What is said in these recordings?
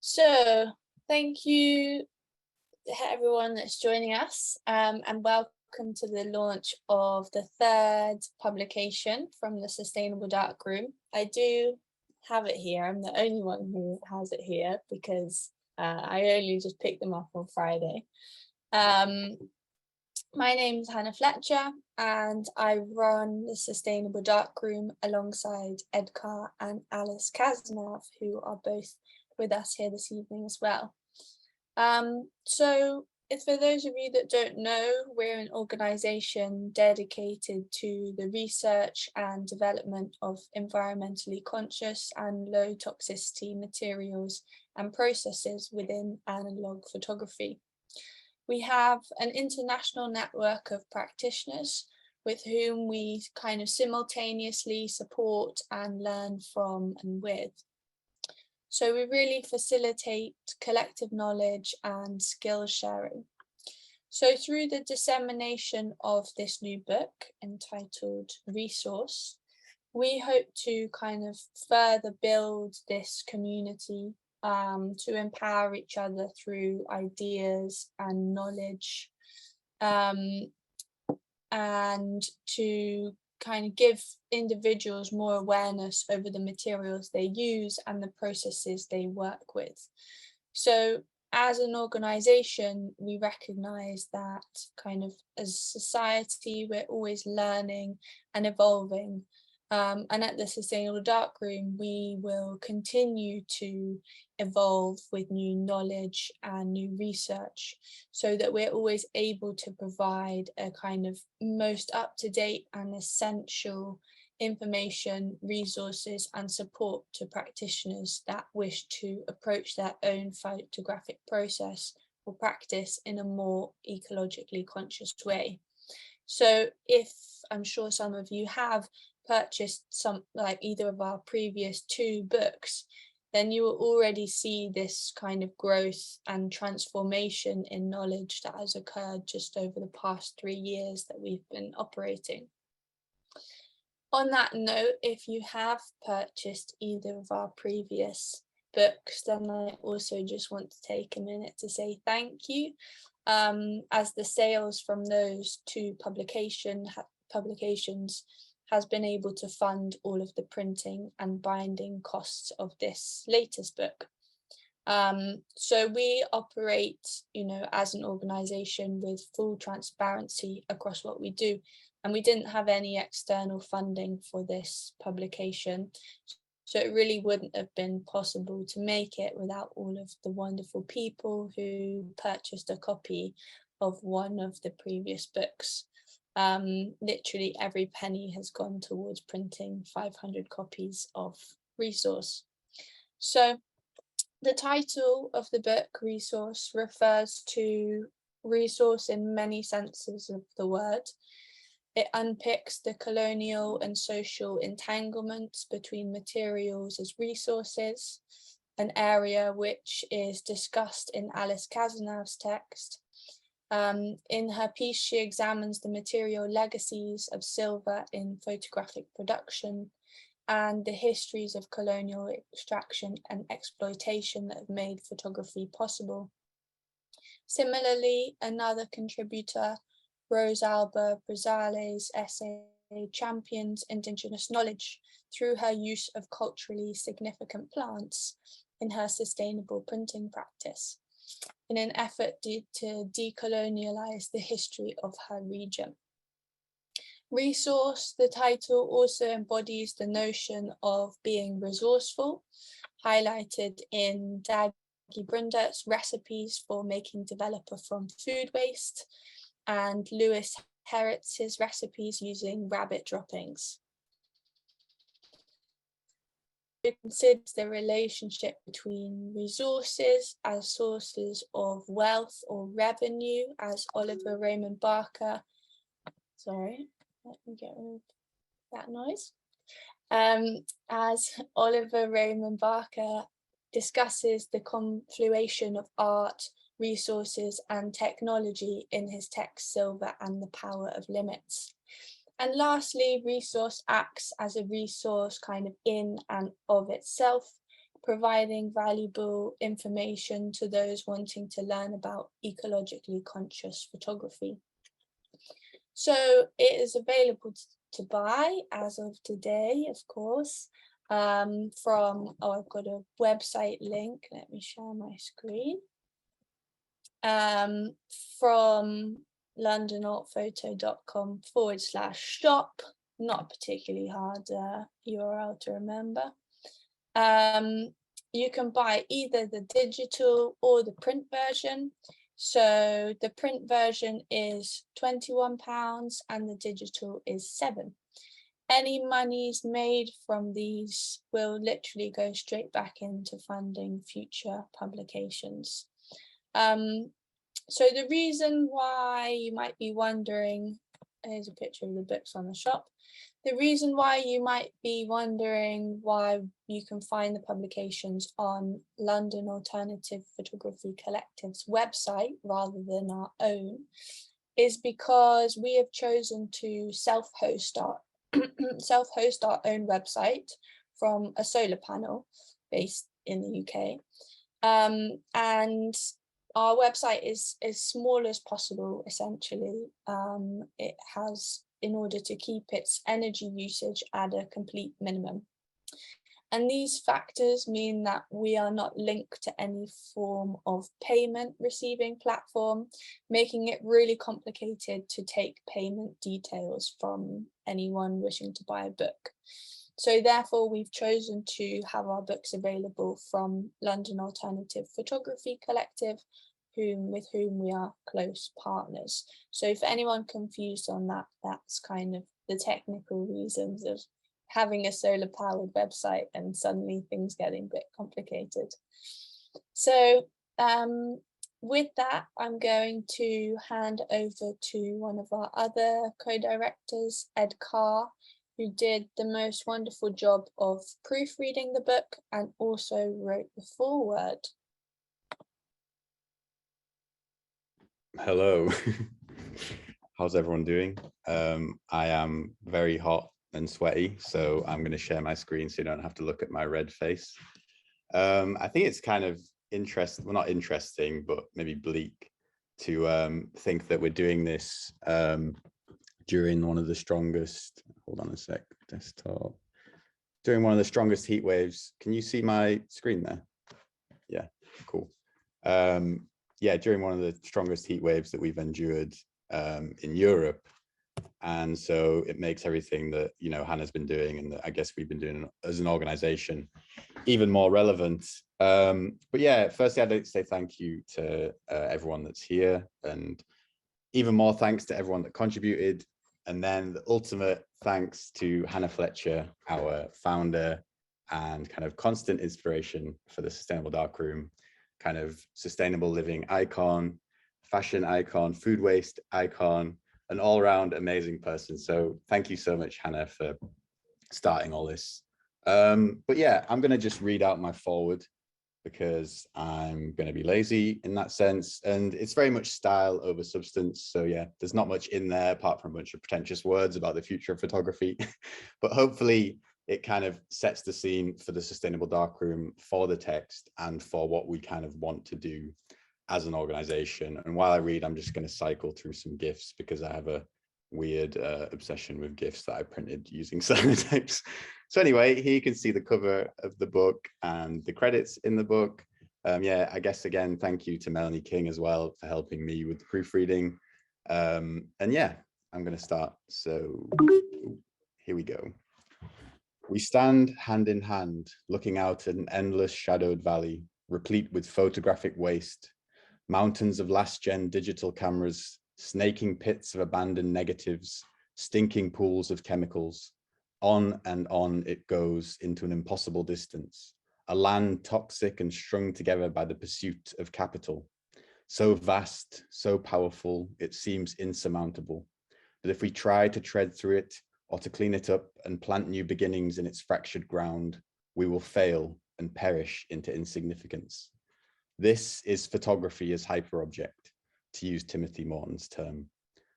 So thank you everyone that's joining us, and welcome to the launch of the third publication from the Sustainable Darkroom. I do have it here. I'm the only one who has it here because I only just picked them up on Friday. My name is Hannah Fletcher and I run the Sustainable Darkroom alongside Ed Carr and Alice Kaznov, who are both with us here this evening as well. So if for those of you that don't know, we're an organisation dedicated to the research and development of environmentally conscious and low toxicity materials and processes within analogue photography. We have an international network of practitioners with whom we kind of simultaneously support and learn from and with. So we really facilitate collective knowledge and skill sharing. So through the dissemination of this new book entitled Resource, we hope to kind of further build this community to empower each other through ideas and knowledge, and to kind of give individuals more awareness over the materials they use and the processes they work with. So as an organisation, we recognise that kind of as a society, we're always learning and evolving. And at the Sustainable Darkroom, we will continue to evolve with new knowledge and new research so that we're always able to provide a kind of most up-to-date and essential information, resources and support to practitioners that wish to approach their own photographic process or practice in a more ecologically conscious way. So if I'm sure some of you have purchased some, like either of our previous two books, then you will already see this kind of growth and transformation in knowledge that has occurred just over the past 3 years that we've been operating. On that note, if you have purchased either of our previous books, then I also just want to take a minute to say thank you, as the sales from those two publications has been able to fund all of the printing and binding costs of this latest book. So we operate, as an organisation with full transparency across what we do, and we didn't have any external funding for this publication. So it really wouldn't have been possible to make it without all of the wonderful people who purchased a copy of one of the previous books. Literally every penny has gone towards printing 500 copies of Resource. So the title of the book, Resource, refers to resource in many senses of the word. It unpicks the colonial and social entanglements between materials as resources, an area which is discussed in Alice Kazanov's text. In her piece, she examines the material legacies of silver in photographic production and the histories of colonial extraction and exploitation that have made photography possible. Similarly, another contributor, Rosalba Brazale's essay champions Indigenous knowledge through her use of culturally significant plants in her sustainable printing practice, in an effort to decolonialize the history of her region. Resource, the title, also embodies the notion of being resourceful, highlighted in Dagi Brundert's recipes for making developer from food waste, and Lewis Herritz's recipes using rabbit droppings. It considers the relationship between resources as sources of wealth or revenue, as Oliver Raymond Barker, sorry, let me get rid of that noise. As Oliver Raymond Barker discusses the confluation of art, resources and technology in his text Silver and the Power of Limits. And lastly, resource acts as a resource kind of in and of itself, providing valuable information to those wanting to learn about ecologically conscious photography. So it is available to buy as of today, of course, I've got a website link, let me share my screen, from londonartphoto.com/shop, not a particularly hard URL to remember. You can buy either the digital or the print version. So the print version is £21 and the digital is £7. Any monies made from these will literally go straight back into funding future publications. So the reason why you might be wondering, here's a picture of the books on the shop. The reason why you might be wondering why you can find the publications on London Alternative Photography Collective's website rather than our own is because we have chosen to self-host our own website from a solar panel based in the UK. And our website is as small as possible, essentially. It has, in order to keep its energy usage at a complete minimum. And these factors mean that we are not linked to any form of payment receiving platform, making it really complicated to take payment details from anyone wishing to buy a book. So therefore, we've chosen to have our books available from London Alternative Photography Collective, with whom we are close partners. So for anyone confused on that, that's kind of the technical reasons of having a solar powered website and suddenly things getting a bit complicated. So with that, I'm going to hand over to one of our other co-directors, Ed Carr, who did the most wonderful job of proofreading the book and also wrote the foreword. Hello, how's everyone doing? I am very hot and sweaty, so I'm going to share my screen so you don't have to look at my red face. I think it's kind of interesting, well, not interesting, but maybe bleak to think that we're doing this during one of the strongest, hold on a sec, desktop, during one of the strongest heat waves. Can you see my screen there? Yeah, cool. Yeah, during one of the strongest heat waves that we've endured in Europe. And so it makes everything that, you know, Hannah's been doing and that I guess we've been doing as an organization even more relevant. But yeah, firstly, I'd like to say thank you to everyone that's here, and even more thanks to everyone that contributed. And then the ultimate thanks to Hannah Fletcher, our founder and kind of constant inspiration for the Sustainable Darkroom, kind of sustainable living icon, fashion icon, food waste icon, an all-round amazing person. So thank you so much, Hannah, for starting all this. But yeah, I'm going to just read out my foreword because I'm going to be lazy in that sense. And it's very much style over substance. So yeah, there's not much in there apart from a bunch of pretentious words about the future of photography. But hopefully it kind of sets the scene for the Sustainable Darkroom, for the text, and for what we kind of want to do as an organization. And while I read, I'm just going to cycle through some GIFs because I have a weird obsession with GIFs that I printed using cyanotypes. So anyway, here you can see the cover of the book and the credits in the book. Yeah, I guess again, thank you to Melanie King as well for helping me with the proofreading. And yeah, I'm going to start. So here we go. We stand hand in hand, looking out at an endless shadowed valley, replete with photographic waste, mountains of last-gen digital cameras, snaking pits of abandoned negatives, stinking pools of chemicals. On and on it goes into an impossible distance, a land toxic and strung together by the pursuit of capital. So vast, so powerful, it seems insurmountable. But if we try to tread through it, or to clean it up and plant new beginnings in its fractured ground, we will fail and perish into insignificance. This is photography as hyperobject, to use Timothy Morton's term.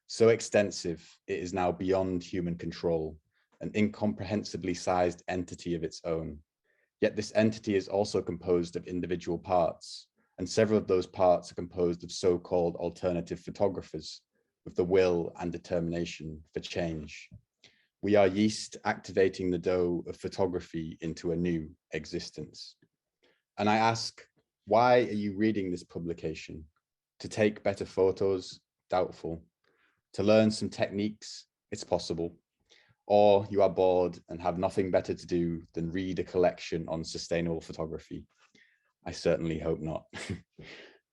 So extensive, it is now beyond human control, an incomprehensibly sized entity of its own. Yet this entity is also composed of individual parts, and several of those parts are composed of so-called alternative photographers with the will and determination for change. We are yeast activating the dough of photography into a new existence. And I ask, why are you reading this publication? To take better photos? Doubtful. To learn some techniques? It's possible. Or you are bored and have nothing better to do than read a collection on sustainable photography. I certainly hope not.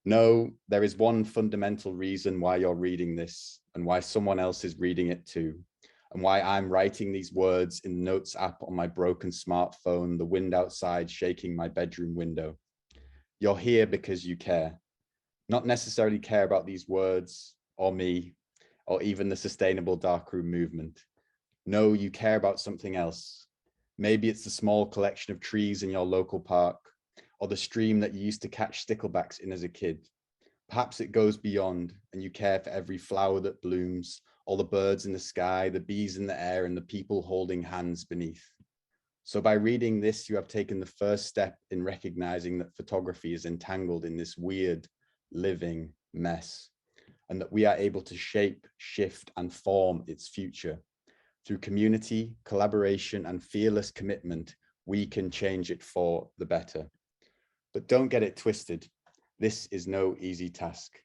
No, there is one fundamental reason why you're reading this and why someone else is reading it too, and why I'm writing these words in the Notes app on my broken smartphone, the wind outside shaking my bedroom window. You're here because you care. Not necessarily care about these words or me or even the Sustainable Darkroom movement. No, you care about something else. Maybe it's the small collection of trees in your local park, or the stream that you used to catch sticklebacks in as a kid. Perhaps it goes beyond, and you care for every flower that blooms, all the birds in the sky, the bees in the air, and the people holding hands beneath. So by reading this, you have taken the first step in recognizing that photography is entangled in this weird, living mess, and that we are able to shape, shift, and form its future. Through community, collaboration, and fearless commitment, we can change it for the better. But don't get it twisted. This is no easy task.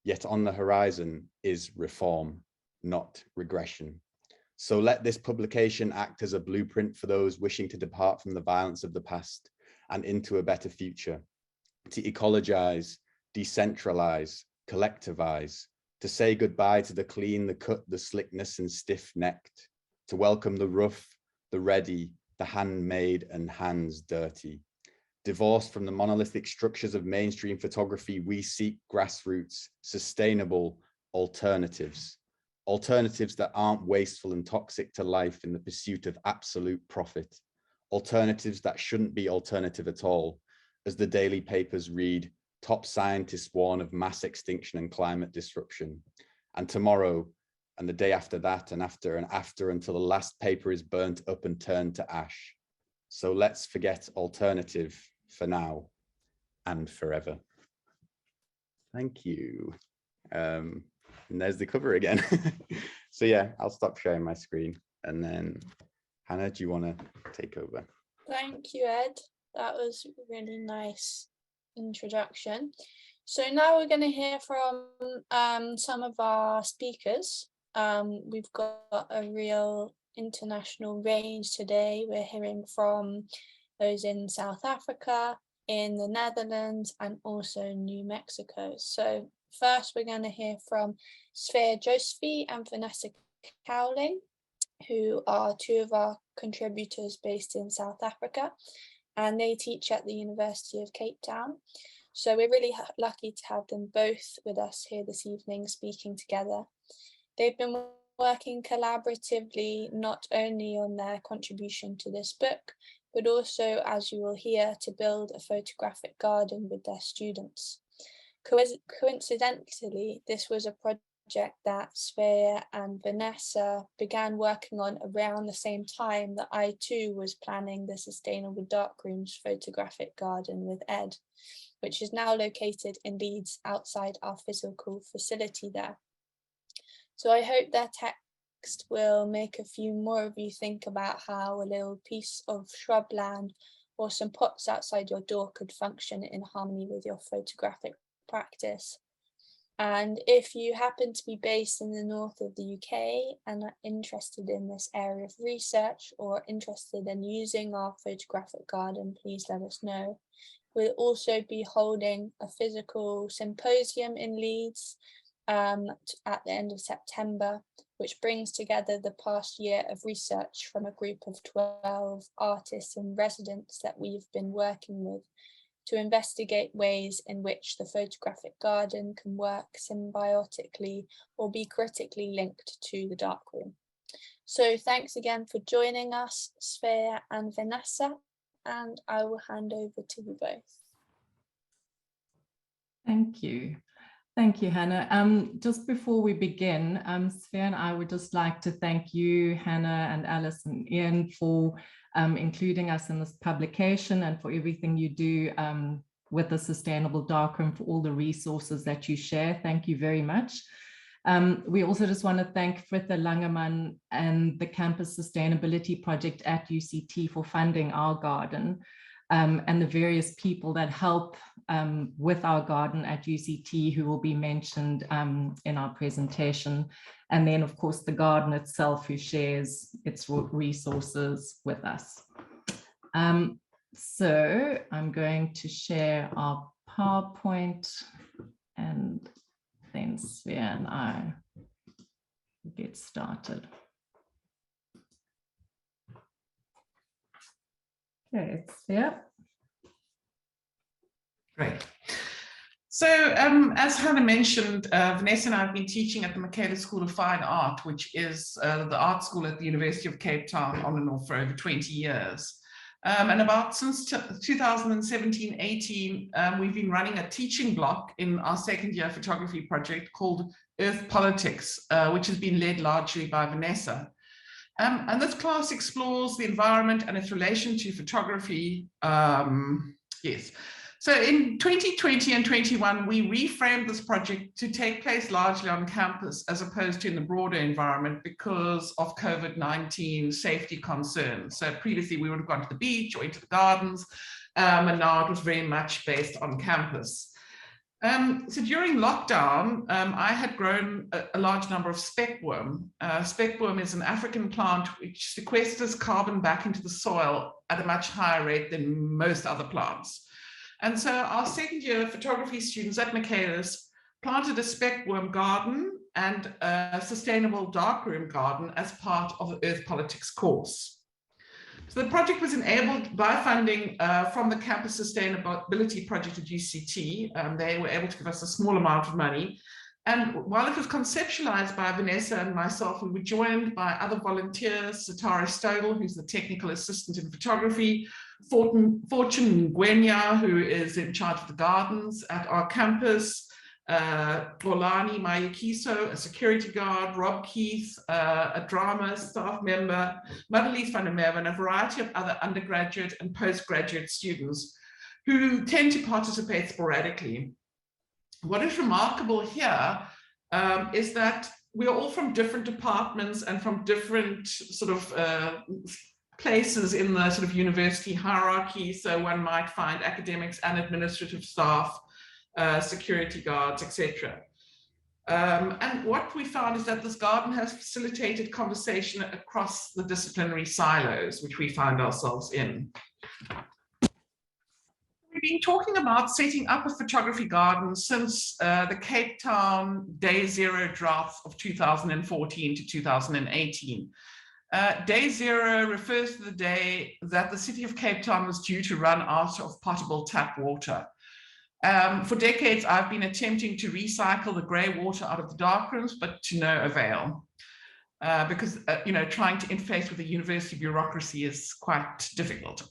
Yet on the horizon is reform, not regression. So let this publication act as a blueprint for those wishing to depart from the violence of the past and into a better future, to ecologize, decentralize, collectivize, to say goodbye to the clean, the cut, the slickness and stiff-necked, to welcome the rough, the ready, the handmade and hands dirty. Divorced from the monolithic structures of mainstream photography, we seek grassroots, sustainable alternatives. Alternatives that aren't wasteful and toxic to life in the pursuit of absolute profit. Alternatives that shouldn't be alternative at all. As the daily papers read, top scientists warn of mass extinction and climate disruption. And tomorrow, and the day after that, and after until the last paper is burnt up and turned to ash. So let's forget alternative for now and forever. Thank you. And there's the cover again. So yeah, I'll stop sharing my screen, and then Hannah, do you want to take over? Thank you, Ed. That was a really nice introduction. So now we're going to hear from some of our speakers. We've got a real international range today. We're hearing from those in South Africa, in the Netherlands, and also New Mexico. So first, we're going to hear from Svea Josephy and Vanessa Cowling, who are two of our contributors based in South Africa, and they teach at the University of Cape Town. So we're really lucky to have them both with us here this evening speaking together. They've been working collaboratively not only on their contribution to this book, but also, as you will hear, to build a photographic garden with their students. Coincidentally, this was a project that Svea and Vanessa began working on around the same time that I too was planning the Sustainable Darkroom's photographic garden with Ed, which is now located in Leeds outside our physical facility there. So I hope their text will make a few more of you think about how a little piece of shrubland or some pots outside your door could function in harmony with your photographic practice. And if you happen to be based in the north of the UK and are interested in this area of research or interested in using our photographic garden, please let us know. We'll also be holding a physical symposium in Leeds at the end of September, which brings together the past year of research from a group of 12 artists and residents that we've been working with to investigate ways in which the photographic garden can work symbiotically or be critically linked to the darkroom. So thanks again for joining us, Svea and Vanessa, and I will hand over to you both. Thank you. Thank you, Hannah. Just before we begin, Svea and I would just like to thank you, Hannah and Alice and Ian, for including us in this publication and for everything you do with the Sustainable Darkroom, for all the resources that you share. Thank you very much. We also just want to thank Fritha Langeman and the Campus Sustainability Project at UCT for funding our garden, and the various people that help with our garden at UCT who will be mentioned in our presentation. And then, of course, the garden itself who shares its resources with us. So I'm going to share our PowerPoint, and then Svea and I get started. Okay, Svea. Great. So as Hannah mentioned, Vanessa and I have been teaching at the Michaelis School of Fine Art, which is the art school at the University of Cape Town, on and off for over 20 years. And since 2017-18, we've been running a teaching block in our second year photography project called Earth Politics, which has been led largely by Vanessa. And this class explores the environment and its relation to photography. Yes. So in 2020 and 21, we reframed this project to take place largely on campus as opposed to in the broader environment because of COVID-19 safety concerns. So previously we would have gone to the beach or into the gardens, and now it was very much based on campus. So during lockdown, I had grown a large number of speckworm. Speckworm is an African plant which sequesters carbon back into the soil at a much higher rate than most other plants. And so our second year photography students at Michaelis planted a speckworm garden and a sustainable darkroom garden as part of the Earth Politics course. So the project was enabled by funding from the Campus Sustainability Project at UCT. They were able to give us a small amount of money. And while it was conceptualized by Vanessa and myself, we were joined by other volunteers, Satari Stodel, who's the technical assistant in photography, Fortune Ngwenya, who is in charge of the gardens at our campus, Bolani Mayakiso, a security guard, Rob Keith, a drama staff member, Madeleine van der Merwe, and a variety of other undergraduate and postgraduate students who tend to participate sporadically. What is remarkable here is that we are all from different departments and from different sort of places in the sort of university hierarchy. So one might find academics and administrative staff, security guards, etc. And what we found is that this garden has facilitated conversation across the disciplinary silos, which we find ourselves in. We've been talking about setting up a photography garden since the Cape Town Day Zero drought of 2014 to 2018. Day Zero refers to the day that the city of Cape Town was due to run out of potable tap water. For decades, I've been attempting to recycle the grey water out of the darkrooms, but to no avail. Because, trying to interface with the university bureaucracy is quite difficult.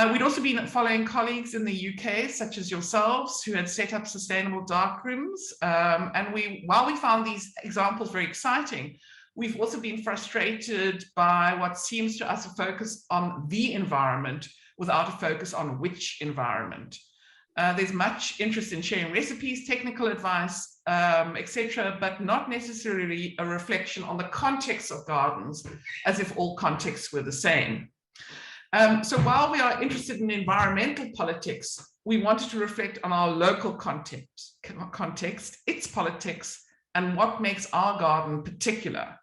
We'd also been following colleagues in the UK, such as yourselves, who had set up sustainable darkrooms. And while we found these examples very exciting, we've also been frustrated by what seems to us a focus on the environment without a focus on which environment. There's much interest in sharing recipes, technical advice, etc., but not necessarily a reflection on the context of gardens, as if all contexts were the same. So while we are interested in environmental politics, we wanted to reflect on our local context, its politics, and what makes our garden particular.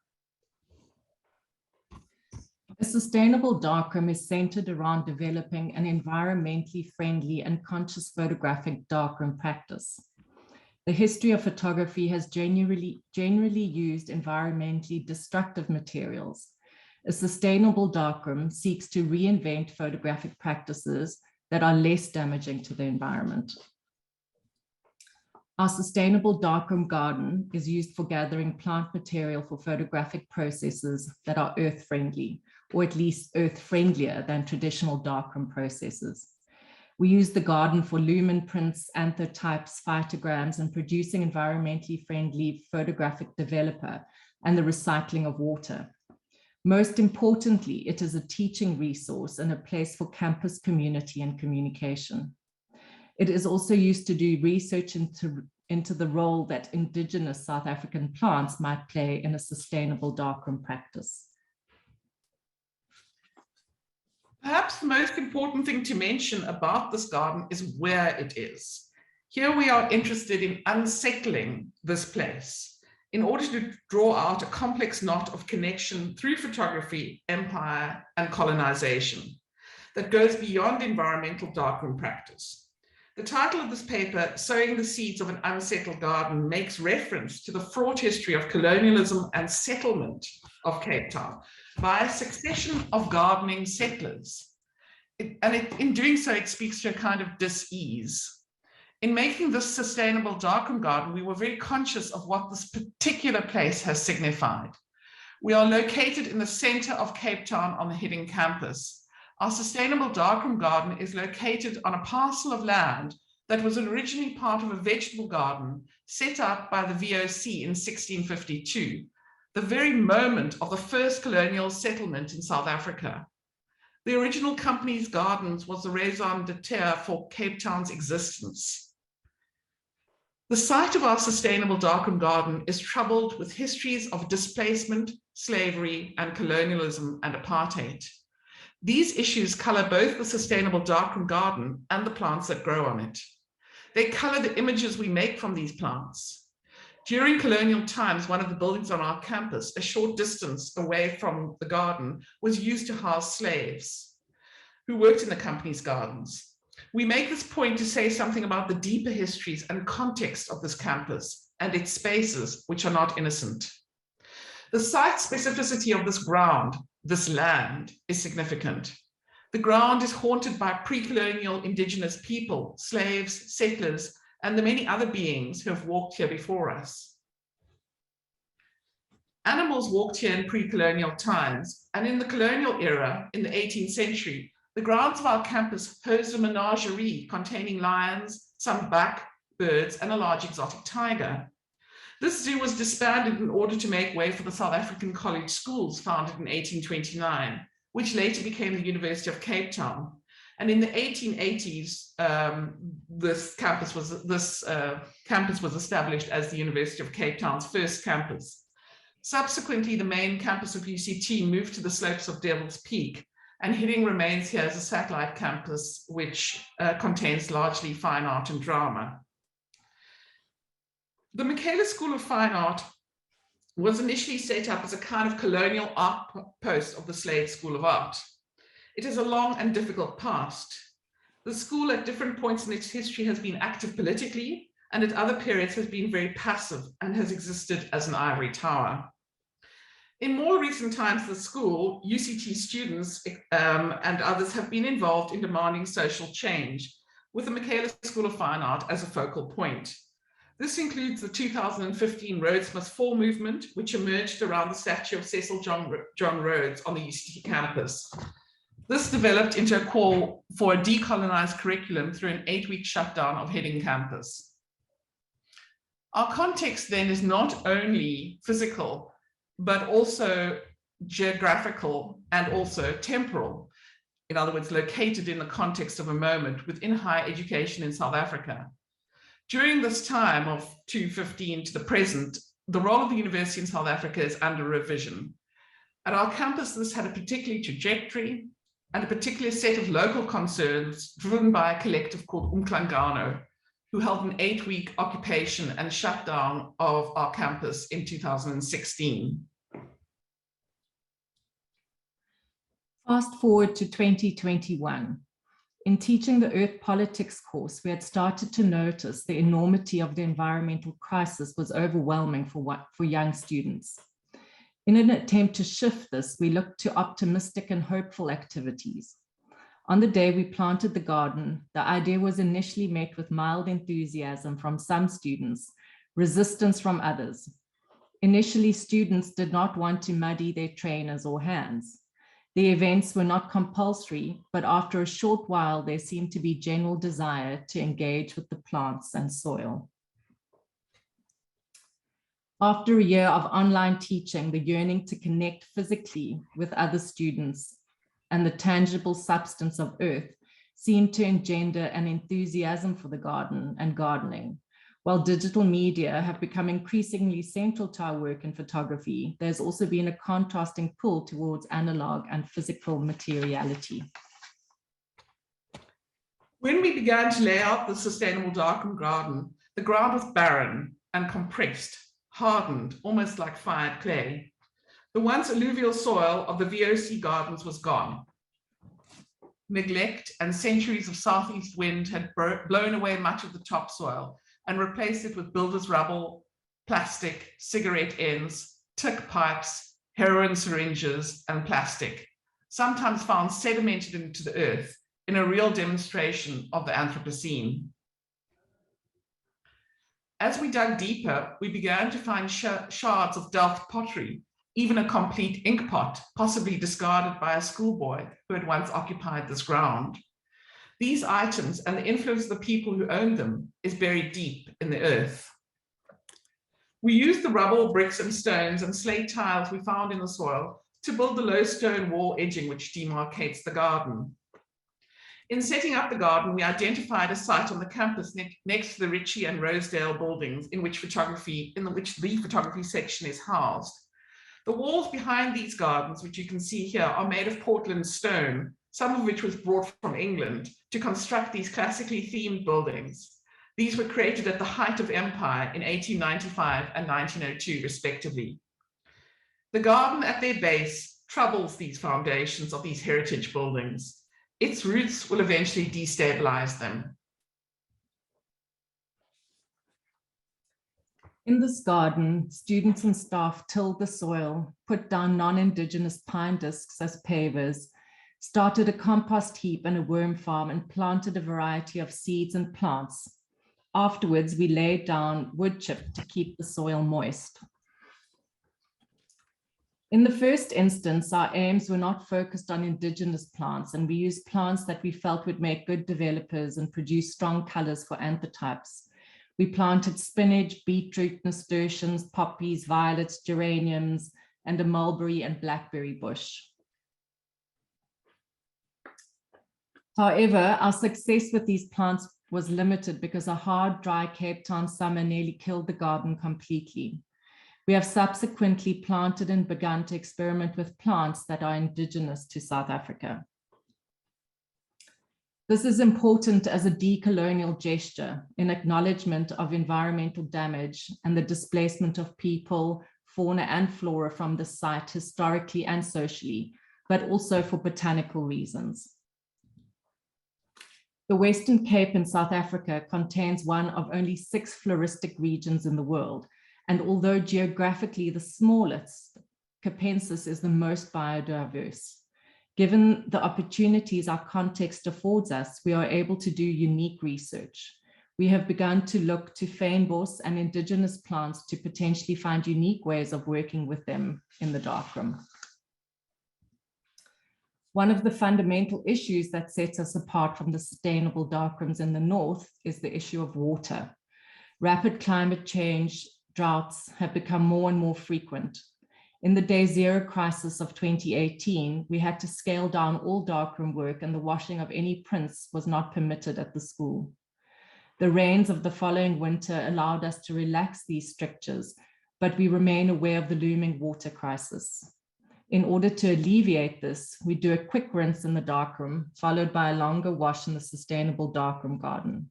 A sustainable darkroom is centered around developing an environmentally friendly and conscious photographic darkroom practice. The history of photography has generally used environmentally destructive materials. A sustainable darkroom seeks to reinvent photographic practices that are less damaging to the environment. Our sustainable darkroom garden is used for gathering plant material for photographic processes that are earth-friendly, or at least earth-friendlier than traditional darkroom processes. We use the garden for lumen prints, anthotypes, phytograms, and producing environmentally friendly photographic developer and the recycling of water. Most importantly, it is a teaching resource and a place for campus community and communication. It is also used to do research into the role that indigenous South African plants might play in a sustainable darkroom practice. Perhaps the most important thing to mention about this garden is where it is. Here we are interested in unsettling this place in order to draw out a complex knot of connection through photography, empire, and colonization that goes beyond environmental darkroom practice. The title of this paper, Sowing the Seeds of an Unsettled Garden, makes reference to the fraught history of colonialism and settlement of Cape Town by a succession of gardening settlers. In doing so, it speaks to a kind of dis-ease. In making this sustainable darkroom garden, we were very conscious of what this particular place has signified. We are located in the center of Cape Town on the Hidden Campus. Our sustainable darkroom garden is located on a parcel of land that was originally part of a vegetable garden set up by the VOC in 1652, the very moment of the first colonial settlement in South Africa. The original company's gardens was the raison d'etre for Cape Town's existence. The site of our sustainable darkroom garden is troubled with histories of displacement, slavery, and colonialism and apartheid. These issues color both the sustainable darkroom garden and the plants that grow on it. They color the images we make from these plants. During colonial times, one of the buildings on our campus, a short distance away from the garden, was used to house slaves who worked in the company's gardens. We make this point to say something about the deeper histories and context of this campus and its spaces, which are not innocent. The site specificity of this ground, this land, is significant. The ground is haunted by pre-colonial indigenous people, slaves, settlers, and the many other beings who have walked here before us. Animals walked here in pre-colonial times, and in the colonial era, in the 18th century, the grounds of our campus housed a menagerie containing lions, some buck, birds, and a large exotic tiger. This zoo was disbanded in order to make way for the South African College Schools, founded in 1829, which later became the University of Cape Town. And in the 1880s, this campus was established as the University of Cape Town's first campus. Subsequently, the main campus of UCT moved to the slopes of Devil's Peak, and Hidding remains here as a satellite campus, which contains largely fine art and drama. The Michaelis School of Fine Art was initially set up as a kind of colonial outpost of the Slade School of Art. It has a long and difficult past. The school at different points in its history has been active politically, and at other periods has been very passive and has existed as an ivory tower. In more recent times, the school, UCT students and others have been involved in demanding social change, with the Michaelis School of Fine Art as a focal point. This includes the 2015 Rhodes Must Fall movement, which emerged around the statue of Cecil John Rhodes on the UCT campus. This developed into a call for a decolonized curriculum through an 8-week shutdown of Hidding campus. Our context then is not only physical, but also geographical and also temporal. In other words, located in the context of a moment within higher education in South Africa. During this time of 2015 to the present, the role of the university in South Africa is under revision. At our campus, this had a particular trajectory and a particular set of local concerns driven by a collective called Umhlangano, who held an 8-week occupation and shutdown of our campus in 2016. Fast forward to 2021. In teaching the Earth Politics course, we had started to notice the enormity of the environmental crisis was overwhelming for young students. In an attempt to shift this, we looked to optimistic and hopeful activities. On the day we planted the garden, the idea was initially met with mild enthusiasm from some students, resistance from others. Initially, students did not want to muddy their trainers or hands. The events were not compulsory, but after a short while, there seemed to be general desire to engage with the plants and soil. After a year of online teaching, the yearning to connect physically with other students and the tangible substance of earth seemed to engender an enthusiasm for the garden and gardening. While digital media have become increasingly central to our work in photography, there's also been a contrasting pull towards analog and physical materiality. When we began to lay out the Sustainable Darkroom garden, the ground was barren and compressed, hardened, almost like fired clay. The once alluvial soil of the VOC gardens was gone. Neglect and centuries of southeast wind had blown away much of the topsoil and replaced it with builders' rubble, plastic, cigarette ends, tick pipes, heroin syringes, and plastic, sometimes found sedimented into the earth in a real demonstration of the Anthropocene. As we dug deeper, we began to find shards of Delft pottery, even a complete ink pot, possibly discarded by a schoolboy who had once occupied this ground. These items and the influence of the people who owned them is buried deep in the earth. We used the rubble, bricks and stones and slate tiles we found in the soil to build the low stone wall edging which demarcates the garden. In setting up the garden, we identified a site on the campus next to the Ritchie and Rosedale buildings in which the photography section is housed. The walls behind these gardens, which you can see here, are made of Portland stone, some of which was brought from England to construct these classically themed buildings. These were created at the height of empire in 1895 and 1902, respectively. The garden at their base troubles these foundations of these heritage buildings. Its roots will eventually destabilize them. In this garden, students and staff tilled the soil, put down non-Indigenous pine discs as pavers, started a compost heap and a worm farm, and planted a variety of seeds and plants. Afterwards, we laid down wood chip to keep the soil moist. In the first instance, our aims were not focused on Indigenous plants, and we used plants that we felt would make good developers and produce strong colors for anthotypes. We planted spinach, beetroot, nasturtiums, poppies, violets, geraniums, and a mulberry and blackberry bush. However, our success with these plants was limited because a hard, dry Cape Town summer nearly killed the garden completely. We have subsequently planted and begun to experiment with plants that are indigenous to South Africa. This is important as a decolonial gesture in acknowledgement of environmental damage and the displacement of people, fauna and flora from the site historically and socially, but also for botanical reasons. The Western Cape in South Africa contains one of only 6 floristic regions in the world. And although geographically the smallest, Capensis is the most biodiverse. Given the opportunities our context affords us, we are able to do unique research. We have begun to look to fynbos and indigenous plants to potentially find unique ways of working with them in the darkroom. One of the fundamental issues that sets us apart from the sustainable darkrooms in the north is the issue of water. Rapid climate change, droughts have become more and more frequent. In the day zero crisis of 2018, we had to scale down all darkroom work and the washing of any prints was not permitted at the school. The rains of the following winter allowed us to relax these strictures, but we remain aware of the looming water crisis. In order to alleviate this, we do a quick rinse in the darkroom, followed by a longer wash in the sustainable darkroom garden.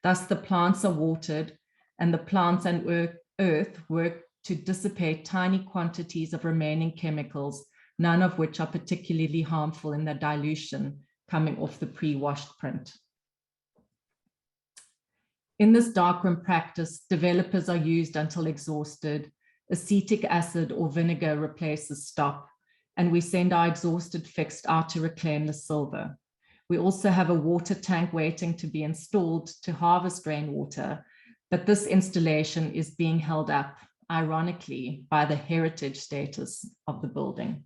Thus, the plants are watered and the plants and earth work to dissipate tiny quantities of remaining chemicals, none of which are particularly harmful in their dilution coming off the pre-washed print. In this darkroom practice, developers are used until exhausted. Acetic acid or vinegar replaces stop, and we send our exhausted fixed out to reclaim the silver. We also have a water tank waiting to be installed to harvest rainwater, but this installation is being held up, ironically, by the heritage status of the building.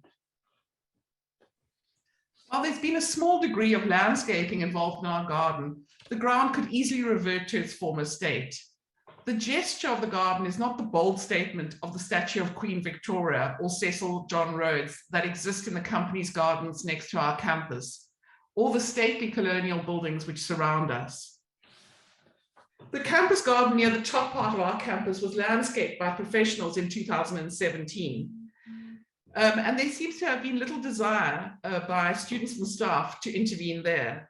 While there's been a small degree of landscaping involved in our garden, the ground could easily revert to its former state. The gesture of the garden is not the bold statement of the statue of Queen Victoria or Cecil John Rhodes that exist in the company's gardens next to our campus, or the stately colonial buildings which surround us. The campus garden near the top part of our campus was landscaped by professionals in 2017. And there seems to have been little desire by students and staff to intervene there.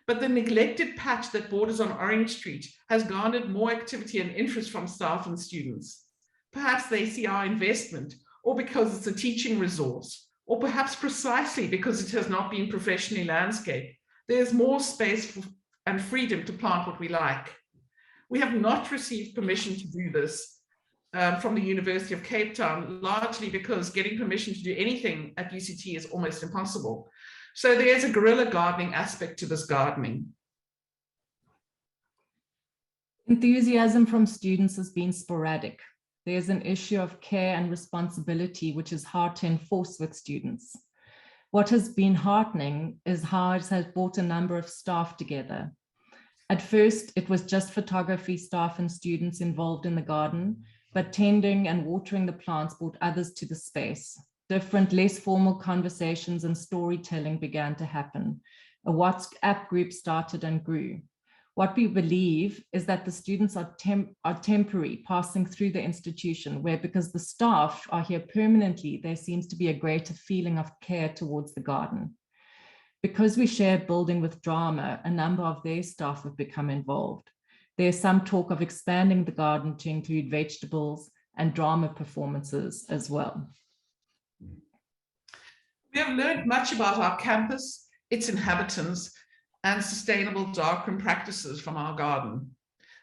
But the neglected patch that borders on Orange Street has garnered more activity and interest from staff and students. Perhaps they see our investment, or because it's a teaching resource, or perhaps precisely because it has not been professionally landscaped. There's more space and freedom to plant what we like. We have not received permission to do this from the University of Cape Town, largely because getting permission to do anything at UCT is almost impossible. So there's a guerrilla gardening aspect to this gardening. Enthusiasm from students has been sporadic. There's an issue of care and responsibility which is hard to enforce with students. What has been heartening is how it has brought a number of staff together. At first, it was just photography staff and students involved in the garden, but tending and watering the plants brought others to the space. Different, less formal conversations and storytelling began to happen. A WhatsApp group started and grew. What we believe is that the students are temporary, passing through the institution, where because the staff are here permanently, there seems to be a greater feeling of care towards the garden. Because we share a building with drama, a number of their staff have become involved. There's some talk of expanding the garden to include vegetables and drama performances as well. We have learned much about our campus, its inhabitants, and sustainable darkroom practices from our garden.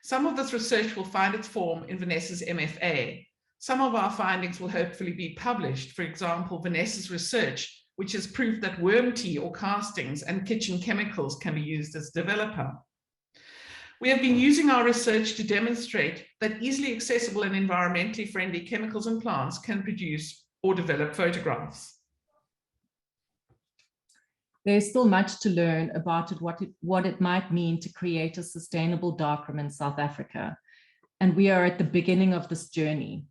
Some of this research will find its form in Vanessa's MFA. Some of our findings will hopefully be published. For example, Vanessa's research, which has proved that worm tea or castings and kitchen chemicals can be used as a developer. We have been using our research to demonstrate that easily accessible and environmentally friendly chemicals and plants can produce or develop photographs. There's still much to learn about what it might mean to create a sustainable darkroom in South Africa. And we are at the beginning of this journey.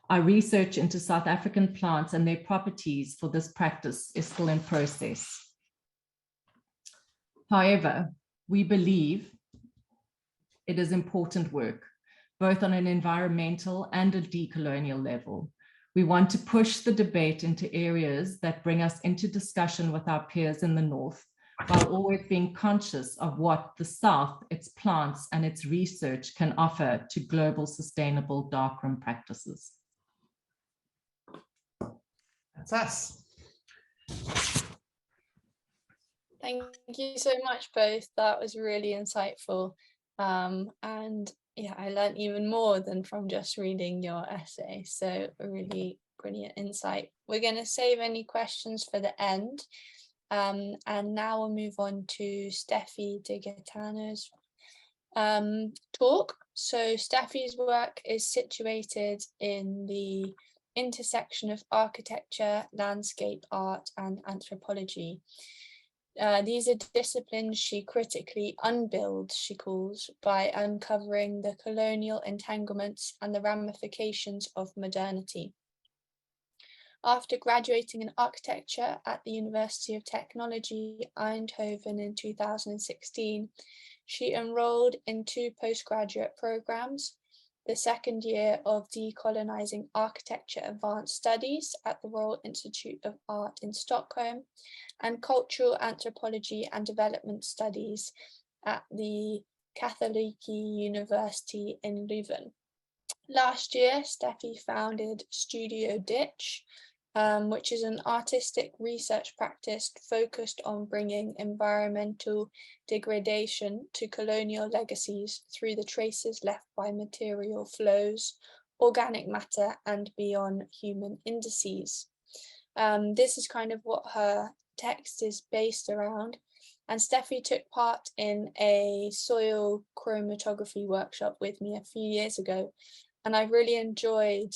Our research into South African plants and their properties for this practice is still in process. However, we believe it is important work, both on an environmental and a decolonial level. We want to push the debate into areas that bring us into discussion with our peers in the North, while always being conscious of what the South, its plants, and its research can offer to global sustainable darkroom practices. That's us. Thank you so much, both. That was really insightful. And yeah, I learned even more than from just reading your essay. So a really brilliant insight. We're going to save any questions for the end. And now we'll move on to Steffie de Gaetano's talk. So Steffie's work is situated in the intersection of architecture, landscape art, and anthropology. These are disciplines she critically unbuilds, she calls, by uncovering the colonial entanglements and the ramifications of modernity. After graduating in architecture at the University of Technology, Eindhoven in 2016, she enrolled in 2 postgraduate programs, the second year of Decolonizing Architecture Advanced Studies at the Royal Institute of Art in Stockholm, and Cultural Anthropology and Development Studies at the Katholieke University in Leuven. Last year, Steffie founded Studio Ditch, which is an artistic research practice focused on bringing environmental degradation to colonial legacies through the traces left by material flows, organic matter, and beyond human indices. This is kind of what her text is based around. And Steffie took part in a soil chromatography workshop with me a few years ago. and I really enjoyed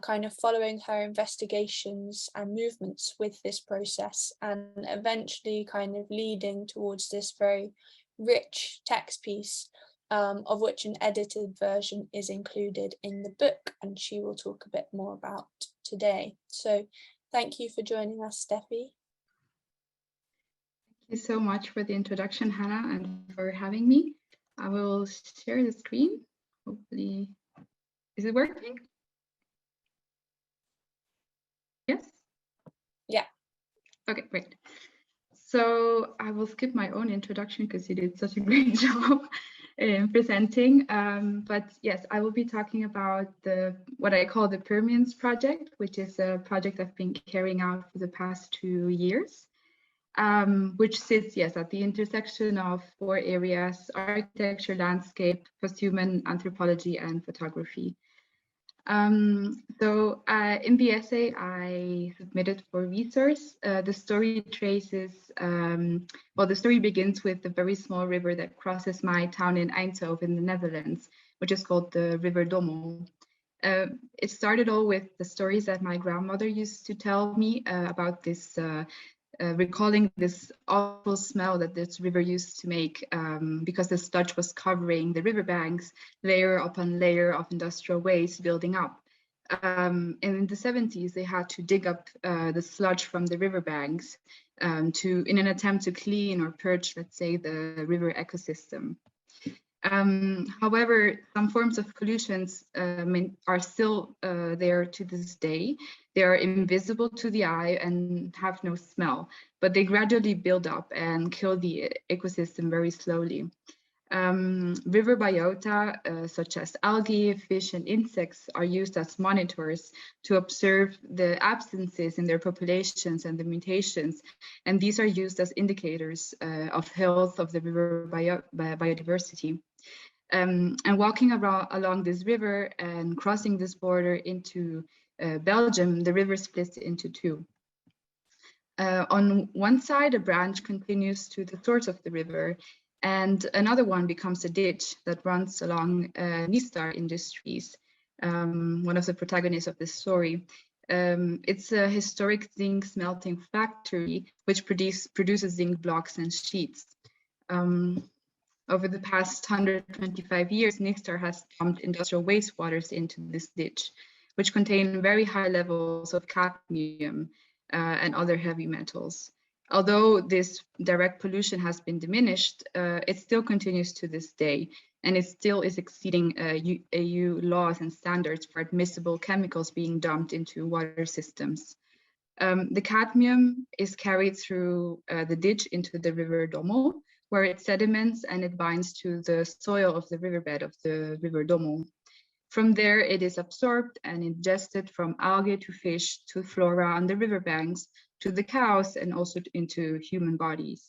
kind of following her investigations and movements with this process, and eventually kind of leading towards this very rich text piece, of which an edited version is included in the book, and she will talk a bit more about today. So thank you for joining us, Steffie. Thank you so much for the introduction, Hannah, and for having me. I will share the screen. Hopefully, is it working? Yes? Yeah. Okay, great. So I will skip my own introduction because you did such a great job in presenting. But yes, I will be talking about what I call the Permians project, which is a project I've been carrying out for the past 2 years, which sits, yes, at the intersection of 4 areas: architecture, landscape, posthuman anthropology, and photography. In the essay I submitted for resource, the story traces, the story begins with the very small river that crosses my town in Eindhoven in the Netherlands, which is called the River Dommel. It started all with the stories that my grandmother used to tell me about this, recalling this awful smell that this river used to make because the sludge was covering the riverbanks, layer upon layer of industrial waste building up. And in the 70s, they had to dig up the sludge from the riverbanks in an attempt to clean or purge, let's say, the river ecosystem. However, some forms of pollutions are still there to this day. They are invisible to the eye and have no smell, but they gradually build up and kill the ecosystem very slowly. River biota, such as algae, fish, and insects, are used as monitors to observe the absences in their populations and the mutations, and these are used as indicators of health of the river biodiversity. And walking along this river and crossing this border into Belgium, the river splits into 2. On one side, a branch continues to the source of the river, and another one becomes a ditch that runs along Nistar Industries, one of the protagonists of this story. It's a historic zinc smelting factory which produces zinc blocks and sheets. Over the past 125 years, Nistar has dumped industrial wastewaters into this ditch, which contain very high levels of cadmium and other heavy metals. Although this direct pollution has been diminished, it still continues to this day, and it still is exceeding EU laws and standards for admissible chemicals being dumped into water systems. The cadmium is carried through the ditch into the River Dommel, where it sediments and it binds to the soil of the riverbed of the River Dommel. From there, it is absorbed and ingested from algae to fish to flora on the riverbanks, to the cows, and also into human bodies.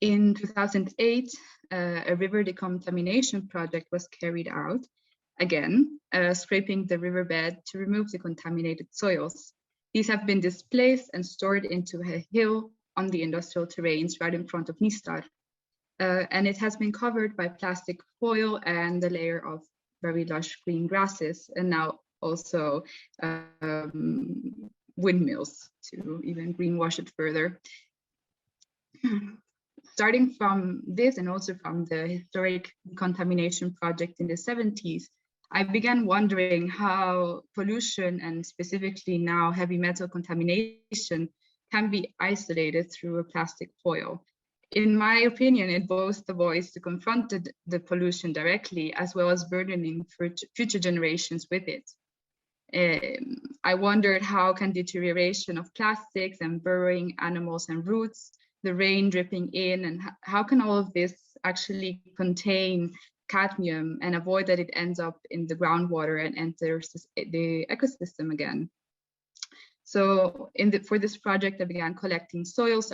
In 2008, a river decontamination project was carried out, again, scraping the riverbed to remove the contaminated soils. These have been displaced and stored into a hill on the industrial terrains right in front of Nistar. And it has been covered by plastic foil and a layer of very lush green grasses, and now also windmills to even greenwash it further. Starting from this and also from the historic contamination project in the 70s, I began wondering how pollution, and specifically now heavy metal contamination, can be isolated through a plastic foil. In my opinion, it boasts the voice to confront the pollution directly, as well as burdening future generations with it. I wondered how can deterioration of plastics and burrowing animals and roots, the rain dripping in, and how can all of this actually contain cadmium and avoid that it ends up in the groundwater and enters the ecosystem again. So for this project, I began collecting soils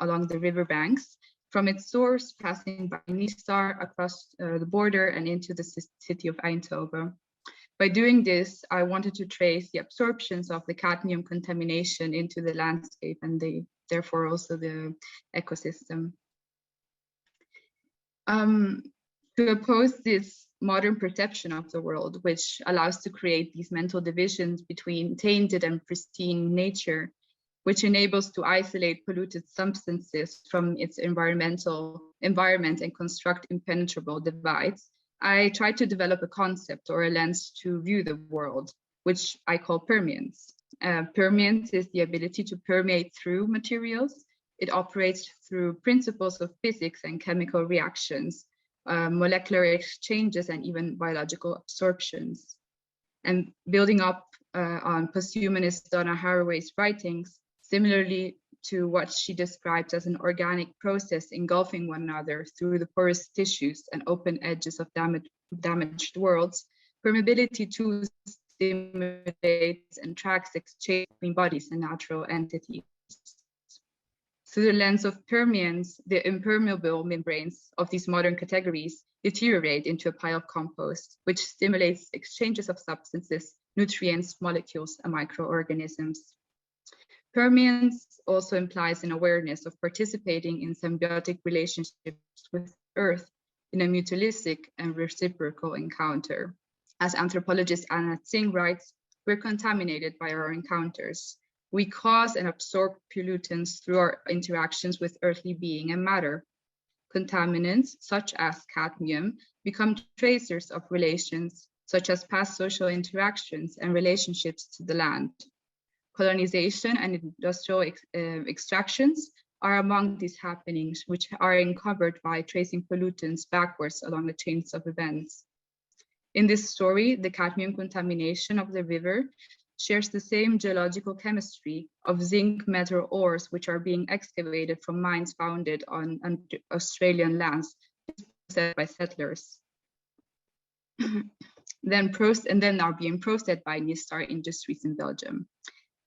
along the riverbanks, from its source, passing by Nistar, across the border and into the city of Eindhoven. By doing this, I wanted to trace the absorptions of the cadmium contamination into the landscape and therefore also the ecosystem. To oppose this modern perception of the world, which allows to create these mental divisions between tainted and pristine nature, which enables to isolate polluted substances from its environment and construct impenetrable divides, I tried to develop a concept or a lens to view the world, which I call permeance. Permeance is the ability to permeate through materials. It operates through principles of physics and chemical reactions, molecular exchanges, and even biological absorptions. And building up on posthumanist Donna Haraway's writings, similarly to what she describes as an organic process engulfing one another through the porous tissues and open edges of damaged worlds, permeability too stimulates and tracks exchange between bodies and natural entities. Through the lens of permeance, the impermeable membranes of these modern categories deteriorate into a pile of compost, which stimulates exchanges of substances, nutrients, molecules, and microorganisms. Permeance also implies an awareness of participating in symbiotic relationships with Earth in a mutualistic and reciprocal encounter. As anthropologist Anna Tsing writes, we're contaminated by our encounters. We cause and absorb pollutants through our interactions with earthly being and matter. Contaminants, such as cadmium, become tracers of relations, such as past social interactions and relationships to the land. Colonization and industrial extractions are among these happenings, which are encumbered by tracing pollutants backwards along the chains of events. In this story, the cadmium contamination of the river shares the same geological chemistry of zinc metal ores, which are being excavated from mines founded on Australian lands by settlers. then are being processed by Nistar Industries in Belgium.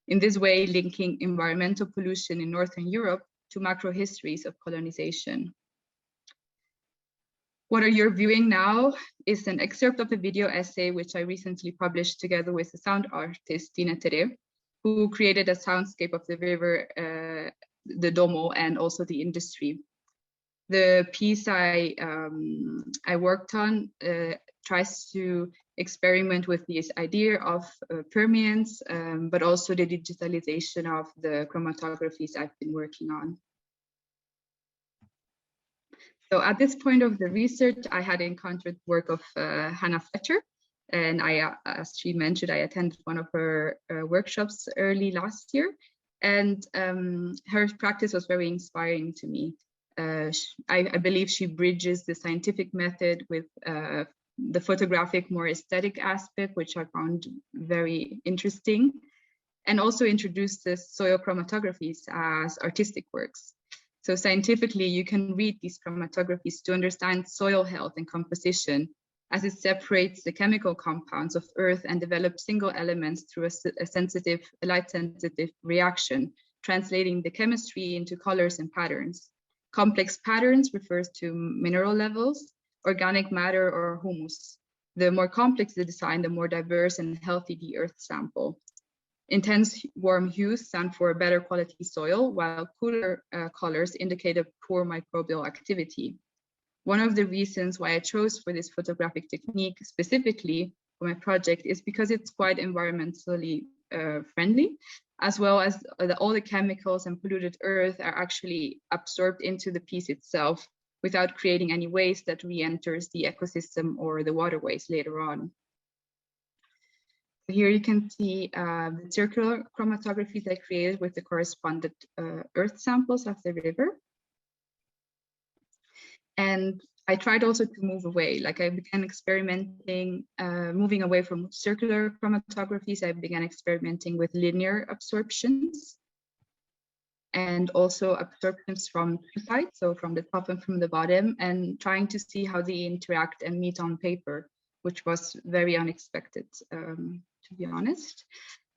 In this way, linking environmental pollution in Northern Europe to macro histories of colonization. What you're viewing now is an excerpt of a video essay which I recently published together with the sound artist Tina Tere, who created a soundscape of the river, the Domo, and also the industry. The piece I worked on tries to experiment with this idea of permeance, but also the digitalization of the chromatographies I've been working on. So at this point of the research, I had encountered work of Hannah Fletcher, and as she mentioned, I attended one of her workshops early last year, and her practice was very inspiring to me. I believe she bridges the scientific method with the photographic, more aesthetic aspect, which I found very interesting, and also introduced the soil chromatographies as artistic works. So scientifically, you can read these chromatographies to understand soil health and composition, as it separates the chemical compounds of Earth and develops single elements through a light-sensitive reaction, translating the chemistry into colors and patterns. Complex patterns refers to mineral levels, organic matter, or humus. The more complex the design, the more diverse and healthy the Earth sample. Intense warm hues stand for better quality soil, while cooler colors indicate a poor microbial activity. One of the reasons why I chose for this photographic technique specifically for my project is because it's quite environmentally friendly, as well as all the chemicals and polluted earth are actually absorbed into the piece itself without creating any waste that re-enters the ecosystem or the waterways later on. Here you can see the circular chromatographies I created with the correspondent earth samples of the river. And I tried also to move away, like I began experimenting, moving away from circular chromatographies. I began experimenting with linear absorptions and also absorptions from two sides, so from the top and from the bottom, and trying to see how they interact and meet on paper, which was very unexpected, to be honest.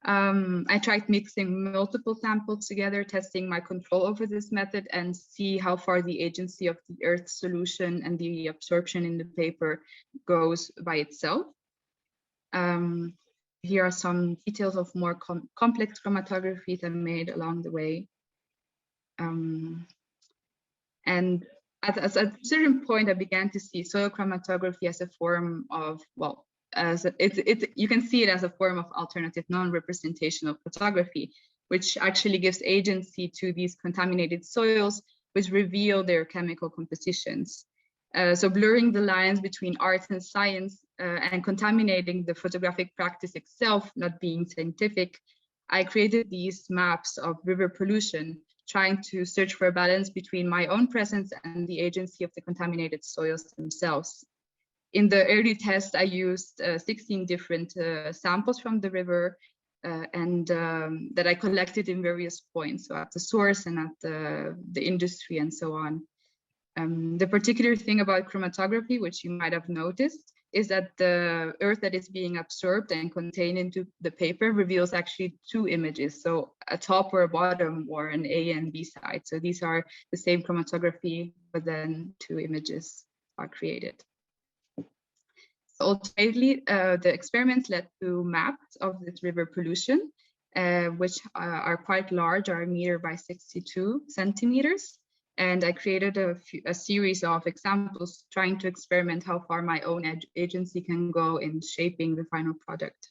I tried mixing multiple samples together, testing my control over this method and see how far the agency of the earth solution and the absorption in the paper goes by itself. Here are some details of more complex chromatographies I made along the way. And at a certain point, I began to see soil chromatography as a form of, well, you can see it as a form of alternative non-representational photography, which actually gives agency to these contaminated soils, which reveal their chemical compositions. So blurring the lines between art and science and contaminating the photographic practice itself, not being scientific, I created these maps of river pollution, trying to search for a balance between my own presence and the agency of the contaminated soils themselves. In the early test, I used 16 different samples from the river and that I collected in various points, so at the source and at the industry and so on. The particular thing about chromatography, which you might have noticed, is that the earth that is being absorbed and contained into the paper reveals actually two images, so a top or a bottom or an A and B side. So these are the same chromatography, but then two images are created. So ultimately, the experiments led to maps of this river pollution, which are quite large, are a meter by 62 centimeters. And I created a series of examples trying to experiment how far my own agency can go in shaping the final product.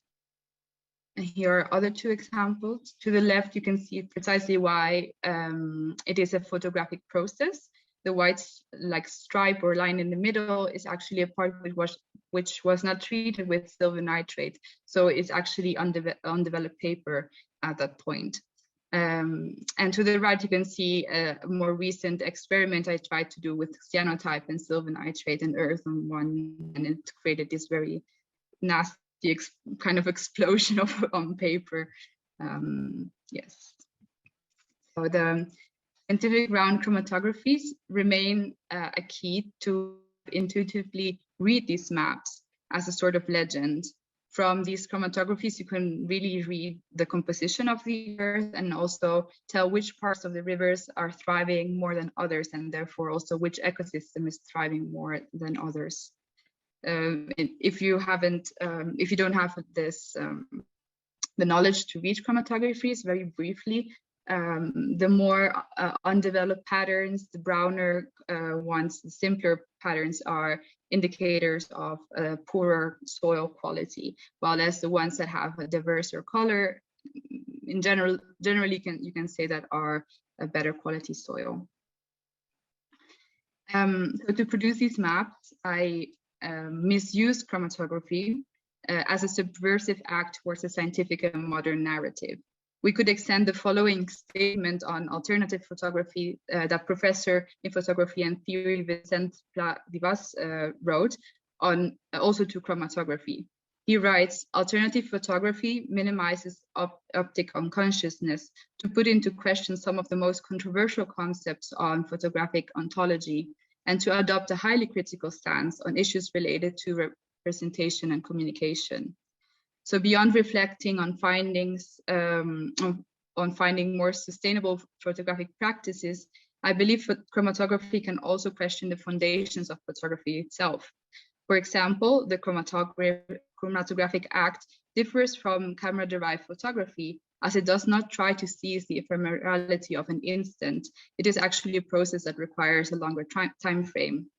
And here are other two examples. To the left, you can see precisely why it is a photographic process. The white like stripe or line in the middle is actually a part which was not treated with silver nitrate. So it's actually undeveloped paper at that point. And to the right, you can see a more recent experiment I tried to do with cyanotype and silver nitrate and earth on one, and it created this very nasty kind of explosion on paper. Yes. So the scientific ground chromatographies remain a key to intuitively read these maps as a sort of legend. From these chromatographies, you can really read the composition of the earth and also tell which parts of the rivers are thriving more than others, and therefore also which ecosystem is thriving more than others. If you don't have this, the knowledge to read chromatographies, very briefly, the more undeveloped patterns, the browner ones, the simpler patterns are indicators of poorer soil quality, while as the ones that have a diverser color, in generally you can say that are a better quality soil. So to produce these maps, I misused chromatography as a subversive act towards a scientific and modern narrative. We could extend the following statement on alternative photography that professor in photography and theory Vincent Vivas wrote on also to chromatography. He writes, alternative photography minimizes optic unconsciousness to put into question some of the most controversial concepts on photographic ontology and to adopt a highly critical stance on issues related to representation and communication. So beyond reflecting on findings, on finding more sustainable photographic practices, I believe chromatography can also question the foundations of photography itself. For example, the chromatographic act differs from camera-derived photography as it does not try to seize the ephemerality of an instant. It is actually a process that requires a longer time frame.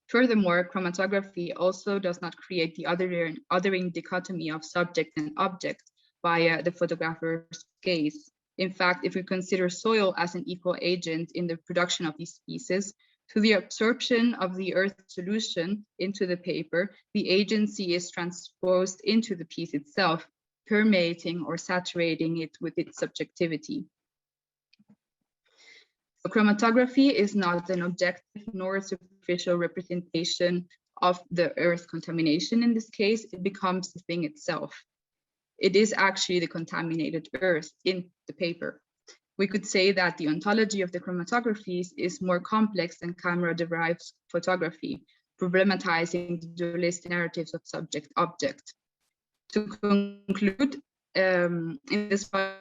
Furthermore, chromatography also does not create the othering dichotomy of subject and object via the photographer's gaze. In fact, if we consider soil as an equal agent in the production of these pieces, through the absorption of the earth solution into the paper, the agency is transposed into the piece itself, permeating or saturating it with its subjectivity. So chromatography is not an objective nor a superficial representation of the earth contamination. In this case, it becomes the thing itself. It is actually the contaminated earth in the paper. We could say that the ontology of the chromatographies is more complex than camera-derived photography, problematizing the dualistic narratives of subject-object. To conclude, in this project,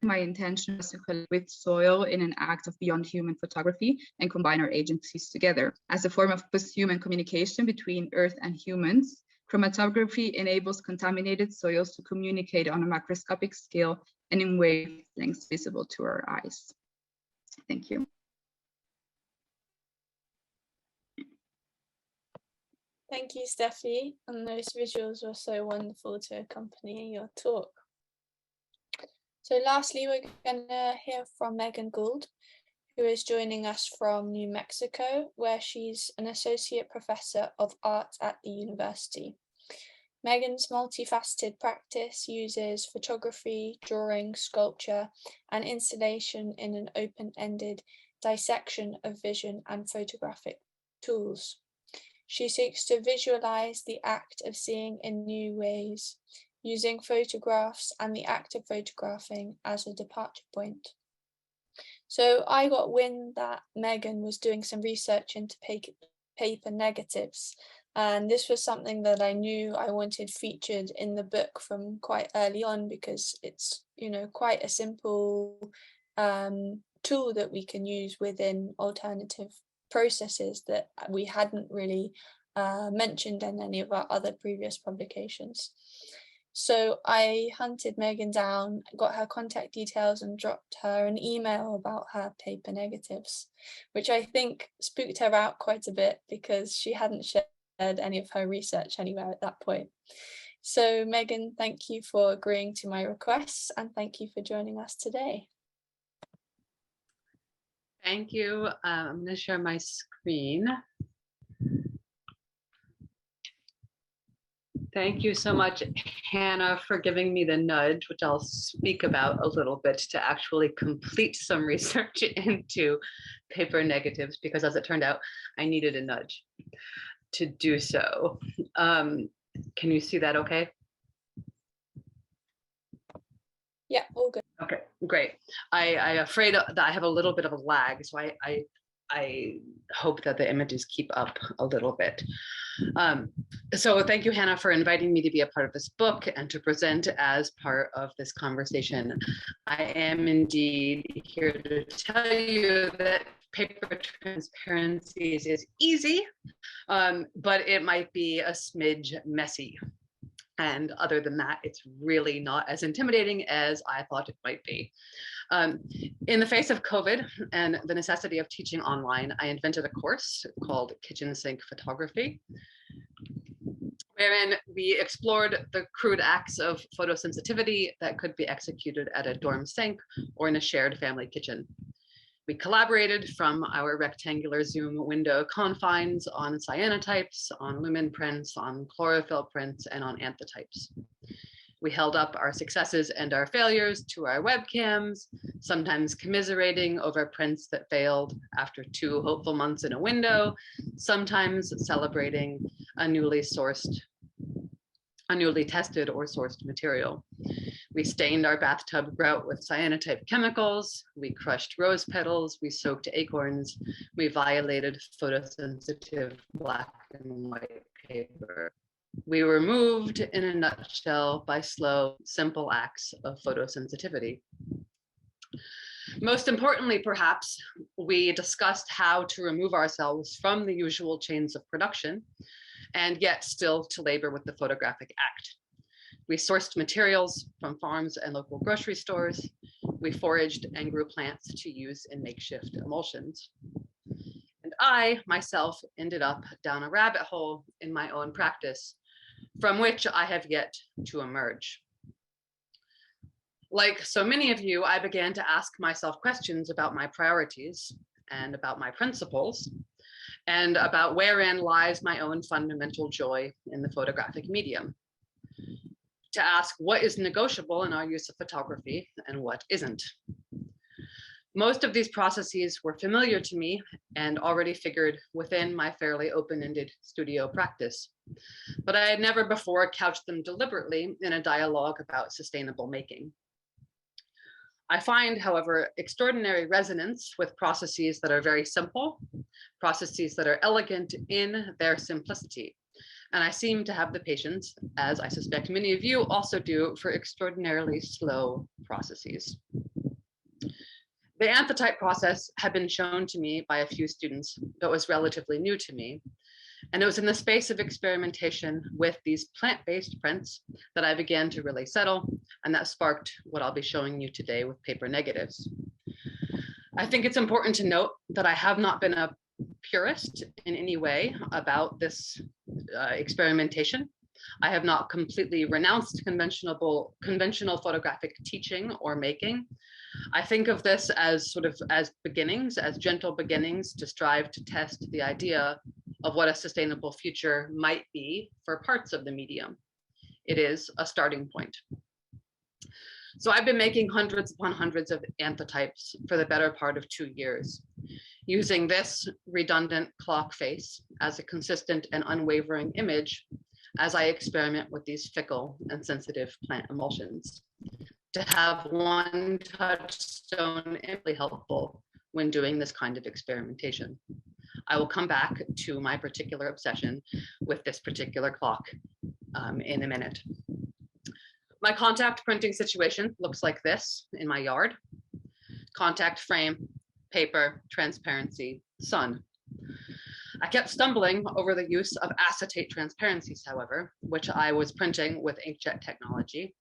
my intention was to collect with soil in an act of beyond human photography and combine our agencies together. As a form of post-human communication between earth and humans, chromatography enables contaminated soils to communicate on a macroscopic scale and in wavelengths visible to our eyes. Thank you. Thank you, Steffi. And those visuals were so wonderful to accompany your talk. So lastly, we're going to hear from Meggan Gould, who is joining us from New Mexico, where she's an associate professor of art at the university. Meggan's multifaceted practice uses photography, drawing, sculpture, and installation in an open-ended dissection of vision and photographic tools. She seeks to visualize the act of seeing in new ways, using photographs and the act of photographing as a departure point. So I got wind that Meggan was doing some research into paper negatives, and this was something that I knew I wanted featured in the book from quite early on, because it's, you know, quite a simple tool that we can use within alternative processes that we hadn't really mentioned in any of our other previous publications. So I hunted Meggan down, got her contact details and dropped her an email about her paper negatives, which I think spooked her out quite a bit because she hadn't shared any of her research anywhere at that point. So Meggan, thank you for agreeing to my requests, and thank you for joining us today. Thank you. I'm going to share my screen. Thank you so much, Hannah, for giving me the nudge, which I'll speak about a little bit, to actually complete some research into paper negatives, because as it turned out, I needed a nudge to do so. Can you see that okay? Yeah, all good. Okay, great. I'm afraid that I have a little bit of a lag, so I hope that the images keep up a little bit. So thank you, Hannah, for inviting me to be a part of this book and to present as part of this conversation. I am indeed here to tell you that paper transparency is easy, but it might be a smidge messy. And other than that, it's really not as intimidating as I thought it might be. In the face of COVID and the necessity of teaching online, I invented a course called Kitchen Sink Photography, wherein we explored the crude acts of photosensitivity that could be executed at a dorm sink or in a shared family kitchen. We collaborated from our rectangular Zoom window confines on cyanotypes, on lumen prints, on chlorophyll prints, and on anthotypes. We held up our successes and our failures to our webcams, sometimes commiserating over prints that failed after 2 hopeful months in a window, sometimes celebrating a newly tested or sourced material. We stained our bathtub grout with cyanotype chemicals, we crushed rose petals, we soaked acorns, we violated photosensitive black and white paper. We were moved, in a nutshell, by slow, simple acts of photosensitivity. Most importantly, perhaps, we discussed how to remove ourselves from the usual chains of production and yet still to labor with the photographic act. We sourced materials from farms and local grocery stores. We foraged and grew plants to use in makeshift emulsions. And I, myself, ended up down a rabbit hole in my own practice, from which I have yet to emerge. Like so many of you, I began to ask myself questions about my priorities and about my principles, and about wherein lies my own fundamental joy in the photographic medium. To ask what is negotiable in our use of photography and what isn't. Most of these processes were familiar to me and already figured within my fairly open-ended studio practice, but I had never before couched them deliberately in a dialogue about sustainable making. I find, however, extraordinary resonance with processes that are very simple, processes that are elegant in their simplicity. And I seem to have the patience, as I suspect many of you also do, for extraordinarily slow processes. The anthotype process had been shown to me by a few students, but was relatively new to me. And it was in the space of experimentation with these plant-based prints that I began to really settle, and that sparked what I'll be showing you today with paper negatives. I think it's important to note that I have not been a purist in any way about this experimentation. I have not completely renounced conventional photographic teaching or making. I think of this as sort of as beginnings, as gentle beginnings to strive to test the idea of what a sustainable future might be for parts of the medium. It is a starting point. So I've been making hundreds upon hundreds of anthotypes for the better part of 2 years, using this redundant clock face as a consistent and unwavering image as I experiment with these fickle and sensitive plant emulsions. To have one touchstone is really helpful when doing this kind of experimentation. I will come back to my particular obsession with this particular clock in a minute. My contact printing situation looks like this in my yard. Contact frame, paper, transparency, sun. I kept stumbling over the use of acetate transparencies, however, which I was printing with inkjet technology.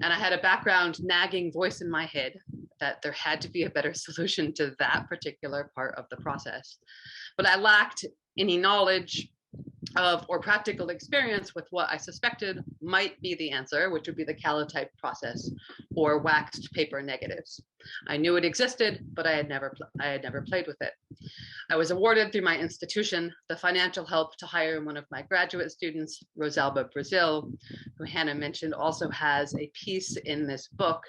And I had a background nagging voice in my head that there had to be a better solution to that particular part of the process. But I lacked any knowledge of or practical experience with what I suspected might be the answer, which would be the calotype process or waxed paper negatives. I knew it existed, but I had never played with it. I was awarded through my institution the financial help to hire one of my graduate students, Rosalba Brazil, who Hannah mentioned also has a piece in this book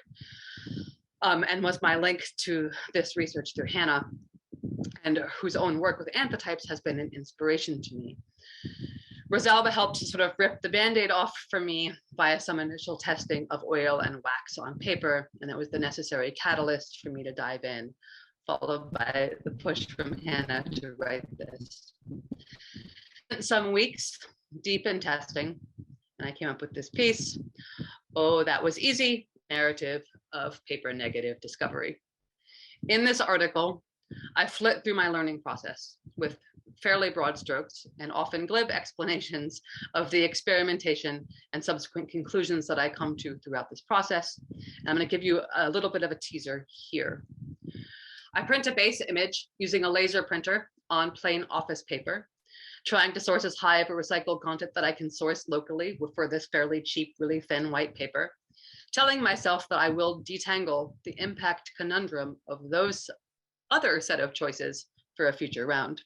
and was my link to this research through Hannah, and whose own work with anthotypes has been an inspiration to me. Rosalba helped to sort of rip the Band-Aid off for me via some initial testing of oil and wax on paper, and that was the necessary catalyst for me to dive in, followed by the push from Hannah to write this. Some weeks deep in testing, and I came up with this piece. Oh, that was easy, narrative of paper negative discovery. In this article, I flit through my learning process with fairly broad strokes and often glib explanations of the experimentation and subsequent conclusions that I come to throughout this process. And I'm going to give you a little bit of a teaser here. I print a base image using a laser printer on plain office paper, trying to source as high of a recycled content that I can source locally for this fairly cheap, really thin white paper, telling myself that I will detangle the impact conundrum of those other set of choices for a future round.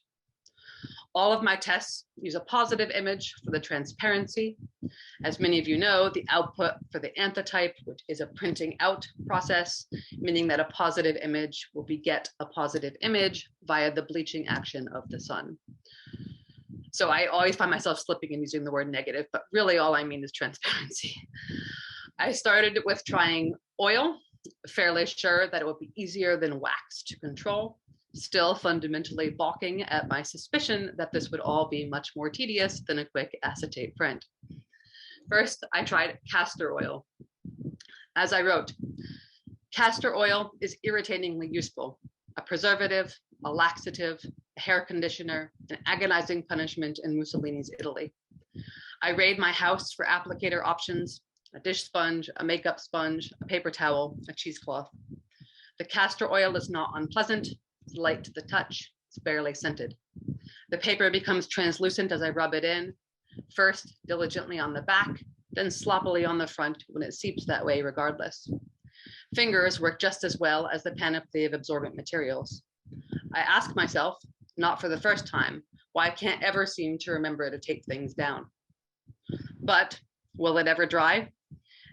All of my tests use a positive image for the transparency. As many of you know, the output for the anthotype, which is a printing out process, meaning that a positive image will beget a positive image via the bleaching action of the sun. So I always find myself slipping and using the word negative, but really all I mean is transparency. I started with trying oil, fairly sure that it would be easier than wax to control, still fundamentally balking at my suspicion that this would all be much more tedious than a quick acetate print. First, I tried castor oil. As I wrote, castor oil is irritatingly useful, a preservative, a laxative, a hair conditioner, an agonizing punishment in Mussolini's Italy. I raid my house for applicator options, a dish sponge, a makeup sponge, a paper towel, a cheesecloth. The castor oil is not unpleasant. It's light to the touch, it's barely scented. The paper becomes translucent as I rub it in, first diligently on the back, then sloppily on the front when it seeps that way regardless. Fingers work just as well as the panoply of absorbent materials. I ask myself, not for the first time, why I can't ever seem to remember to tape things down. But will it ever dry?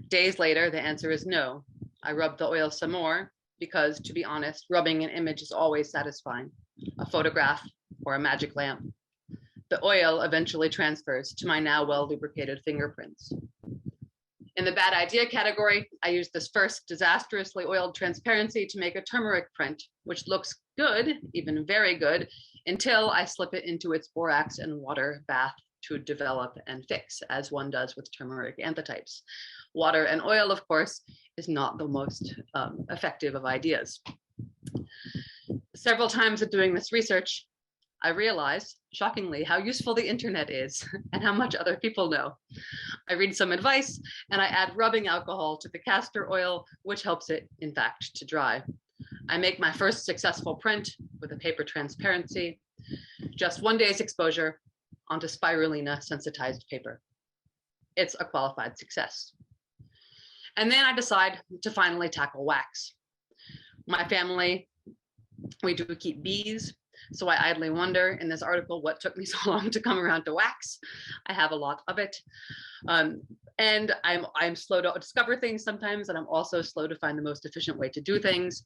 Days later, the answer is no. I rub the oil some more, because, to be honest, rubbing an image is always satisfying, a photograph or a magic lamp. The oil eventually transfers to my now well-lubricated fingerprints. In the bad idea category, I used this first disastrously oiled transparency to make a turmeric print, which looks good, even very good, until I slip it into its borax and water bath to develop and fix, as one does with turmeric anthotypes. Water and oil, of course, is not the most effective of ideas. Several times of doing this research, I realized, shockingly, how useful the internet is and how much other people know. I read some advice and I add rubbing alcohol to the castor oil, which helps it, in fact, to dry. I make my first successful print with a paper transparency, Just 1 day's exposure onto spirulina sensitized paper. It's a qualified success. And then I decide to finally tackle wax. My family, we do keep bees, so I idly wonder in this article what took me so long to come around to wax. I have a lot of it. And I'm slow to discover things sometimes, and I'm also slow to find the most efficient way to do things.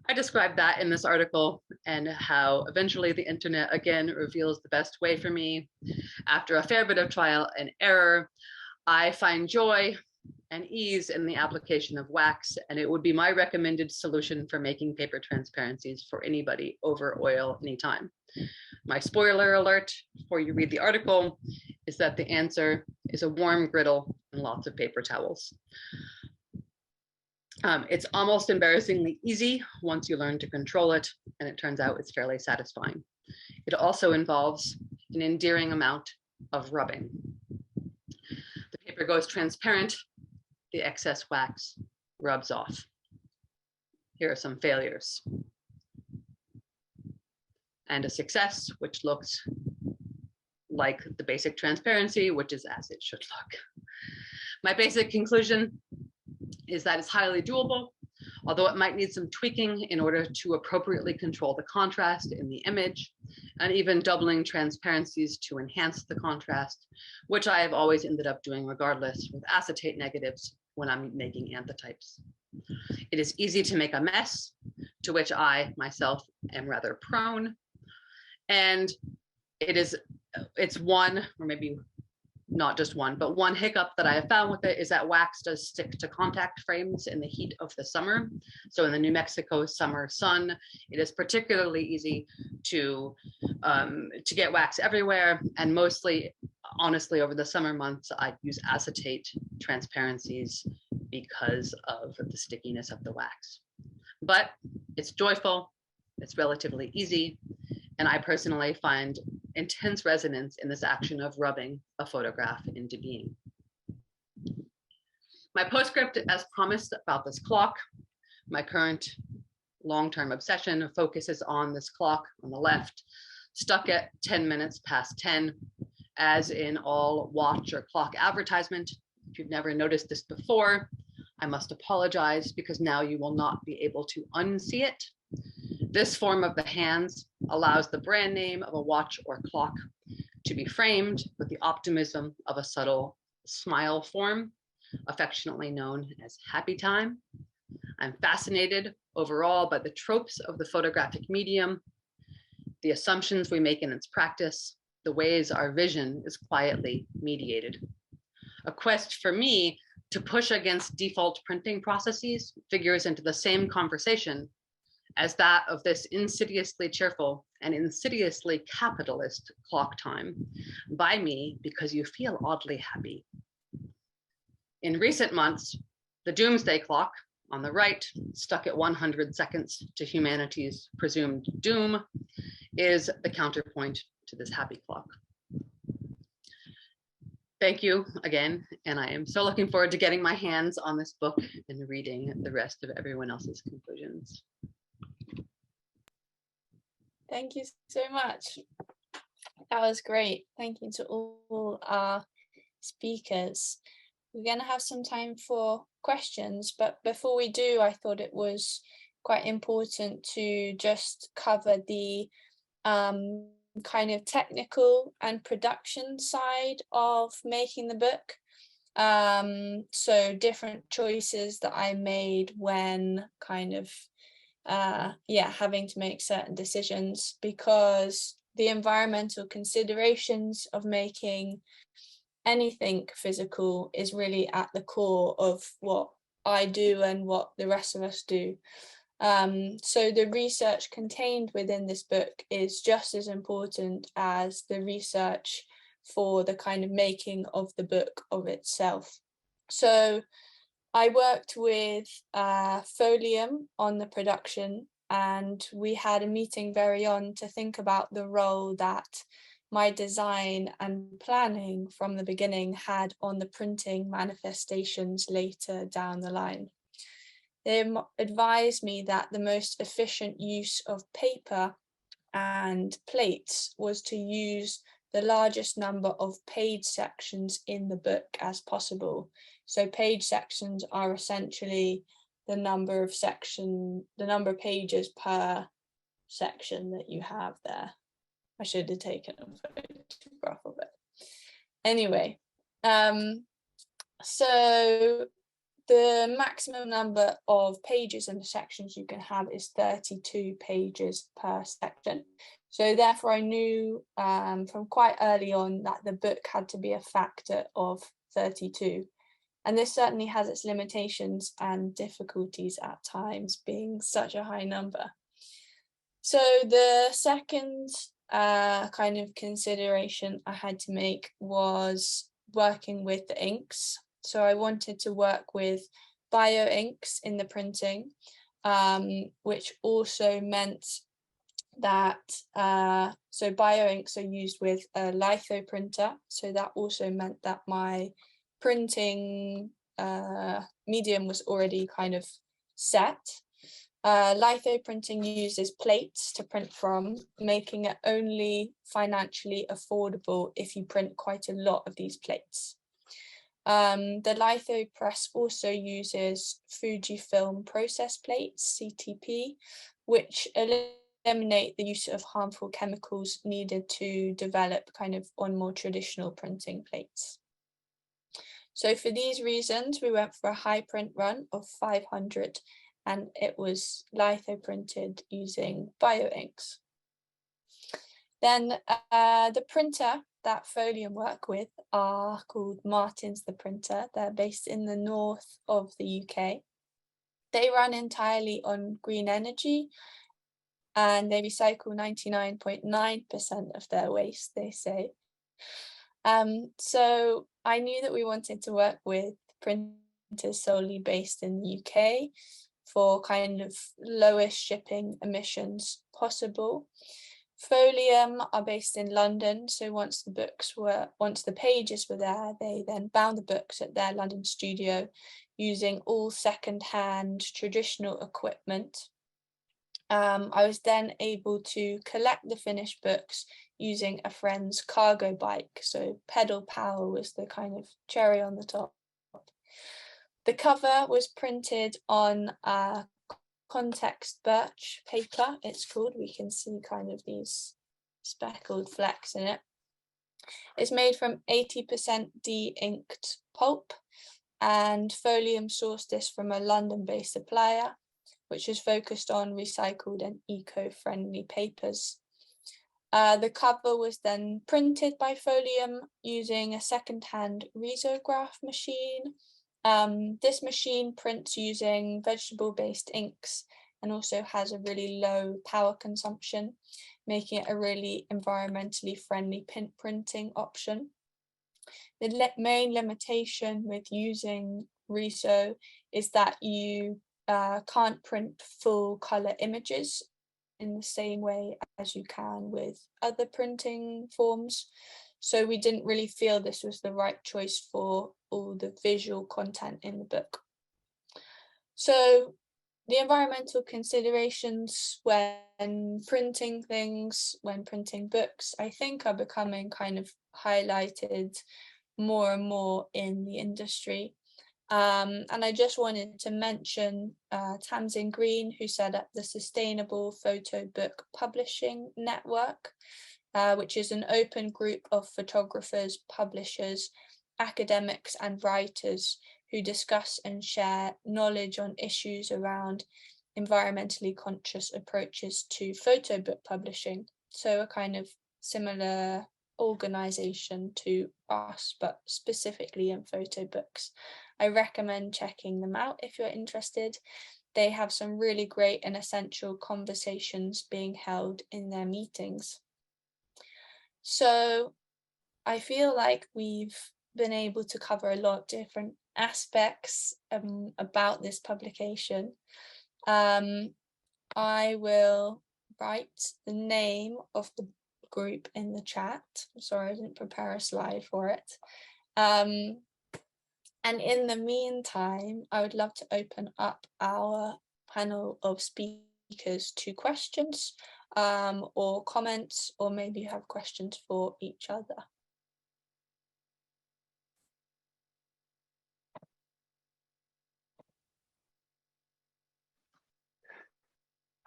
I describe that in this article and how eventually the internet again reveals the best way for me. After a fair bit of trial and error, I find joy and ease in the application of wax, and it would be my recommended solution for making paper transparencies for anybody over oil anytime. My spoiler alert before you read the article is that the answer is a warm griddle and lots of paper towels. It's almost embarrassingly easy once you learn to control it, and it turns out it's fairly satisfying. It also involves an endearing amount of rubbing. The paper goes transparent, the excess wax rubs off. Here are some failures. And a success, which looks like the basic transparency, which is as it should look. My basic conclusion is that it's highly doable, although it might need some tweaking in order to appropriately control the contrast in the image, and even doubling transparencies to enhance the contrast, which I have always ended up doing regardless with acetate negatives when I'm making anthotypes. It is easy to make a mess, to which I myself am rather prone. And it's one, or maybe not just one, but one hiccup that I have found with it is that wax does stick to contact frames in the heat of the summer. So in the New Mexico summer sun, it is particularly easy to get wax everywhere. And mostly, honestly, over the summer months, I use acetate transparencies because of the stickiness of the wax. But it's joyful, it's relatively easy, and I personally find intense resonance in this action of rubbing a photograph into being. My postscript, as promised, about this clock. My current long-term obsession focuses on this clock on the left, stuck at 10 minutes past 10, as in all watch or clock advertisement. If you've never noticed this before, I must apologize because now you will not be able to unsee it. This form of the hands allows the brand name of a watch or clock to be framed with the optimism of a subtle smile form, affectionately known as happy time. I'm fascinated overall by the tropes of the photographic medium, the assumptions we make in its practice, the ways our vision is quietly mediated. A quest for me to push against default printing processes figures into the same conversation as that of this insidiously cheerful and insidiously capitalist clock time. Buy me because you feel oddly happy. In recent months, the doomsday clock on the right, stuck at 100 seconds to humanity's presumed doom, is the counterpoint to this happy clock. Thank you again, and I am so looking forward to getting my hands on this book and reading the rest of everyone else's conclusions. Thank you so much. That was great. Thank you to all our speakers. We're going to have some time for questions, but before we do, I thought it was quite important to just cover the kind of technical and production side of making the book. So different choices that I made when kind of having to make certain decisions, because the environmental considerations of making anything physical is really at the core of what I do and what the rest of us do. So the research contained within this book is just as important as the research for the kind of making of the book of itself. So I worked with Folium on the production, and we had a meeting very on to think about the role that my design and planning from the beginning had on the printing manifestations later down the line. They advised me that the most efficient use of paper and plates was to use the largest number of page sections in the book as possible. So page sections are essentially the number of pages per section that you have there. I should have taken a photograph of it. Anyway, so the maximum number of pages in the sections you can have is 32 pages per section. So therefore I knew from quite early on that the book had to be a factor of 32. And this certainly has its limitations and difficulties at times, being such a high number. So the second kind of consideration I had to make was working with the inks. So I wanted to work with bio inks in the printing, which also meant that so bio inks are used with a litho printer. So that also meant that my printing medium was already kind of set. Litho printing uses plates to print from, making it only financially affordable if you print quite a lot of these plates. The litho press also uses Fujifilm process plates, CTP, which eliminate the use of harmful chemicals needed to develop kind of on more traditional printing plates. So for these reasons, we went for a high print run of 500, and it was litho printed using bio inks. Then the printer that Folium work with are called Martins the printer. They're based in the north of the UK. They run entirely on green energy, and they recycle 99.9% of their waste, they say. So I knew that we wanted to work with printers solely based in the UK for kind of lowest shipping emissions possible. Folium are based in London, so once the pages were there, they then bound the books at their London studio using all second-hand traditional equipment. I was then able to collect the finished books using a friend's cargo bike, so pedal power was the kind of cherry on the top. The cover was printed on context birch paper, it's called. We can see kind of these speckled flecks in it. It's made from 80% de-inked pulp, and Folium sourced this from a London-based supplier, which is focused on recycled and eco-friendly papers. The cover was then printed by Folium using a second-hand risograph machine. This machine prints using vegetable-based inks and also has a really low power consumption, making it a really environmentally friendly printing option. The main limitation with using riso is that you can't print full color images in the same way as you can with other printing forms. So we didn't really feel this was the right choice for all the visual content in the book. So the environmental considerations when printing things, when printing books, I think are becoming kind of highlighted more and more in the industry. And I just wanted to mention Tamsin Green, who set up the Sustainable Photo Book Publishing Network, which is an open group of photographers, publishers, academics and writers who discuss and share knowledge on issues around environmentally conscious approaches to photo book publishing. So a kind of similar organization to us, but specifically in photo books. I recommend checking them out if you're interested. They have some really great and essential conversations being held in their meetings. So I feel like we've been able to cover a lot of different aspects about this publication. I will write the name of the group in the chat. I'm sorry, I didn't prepare a slide for it. And in the meantime, I would love to open up our panel of speakers to questions. or comments, or maybe you have questions for each other.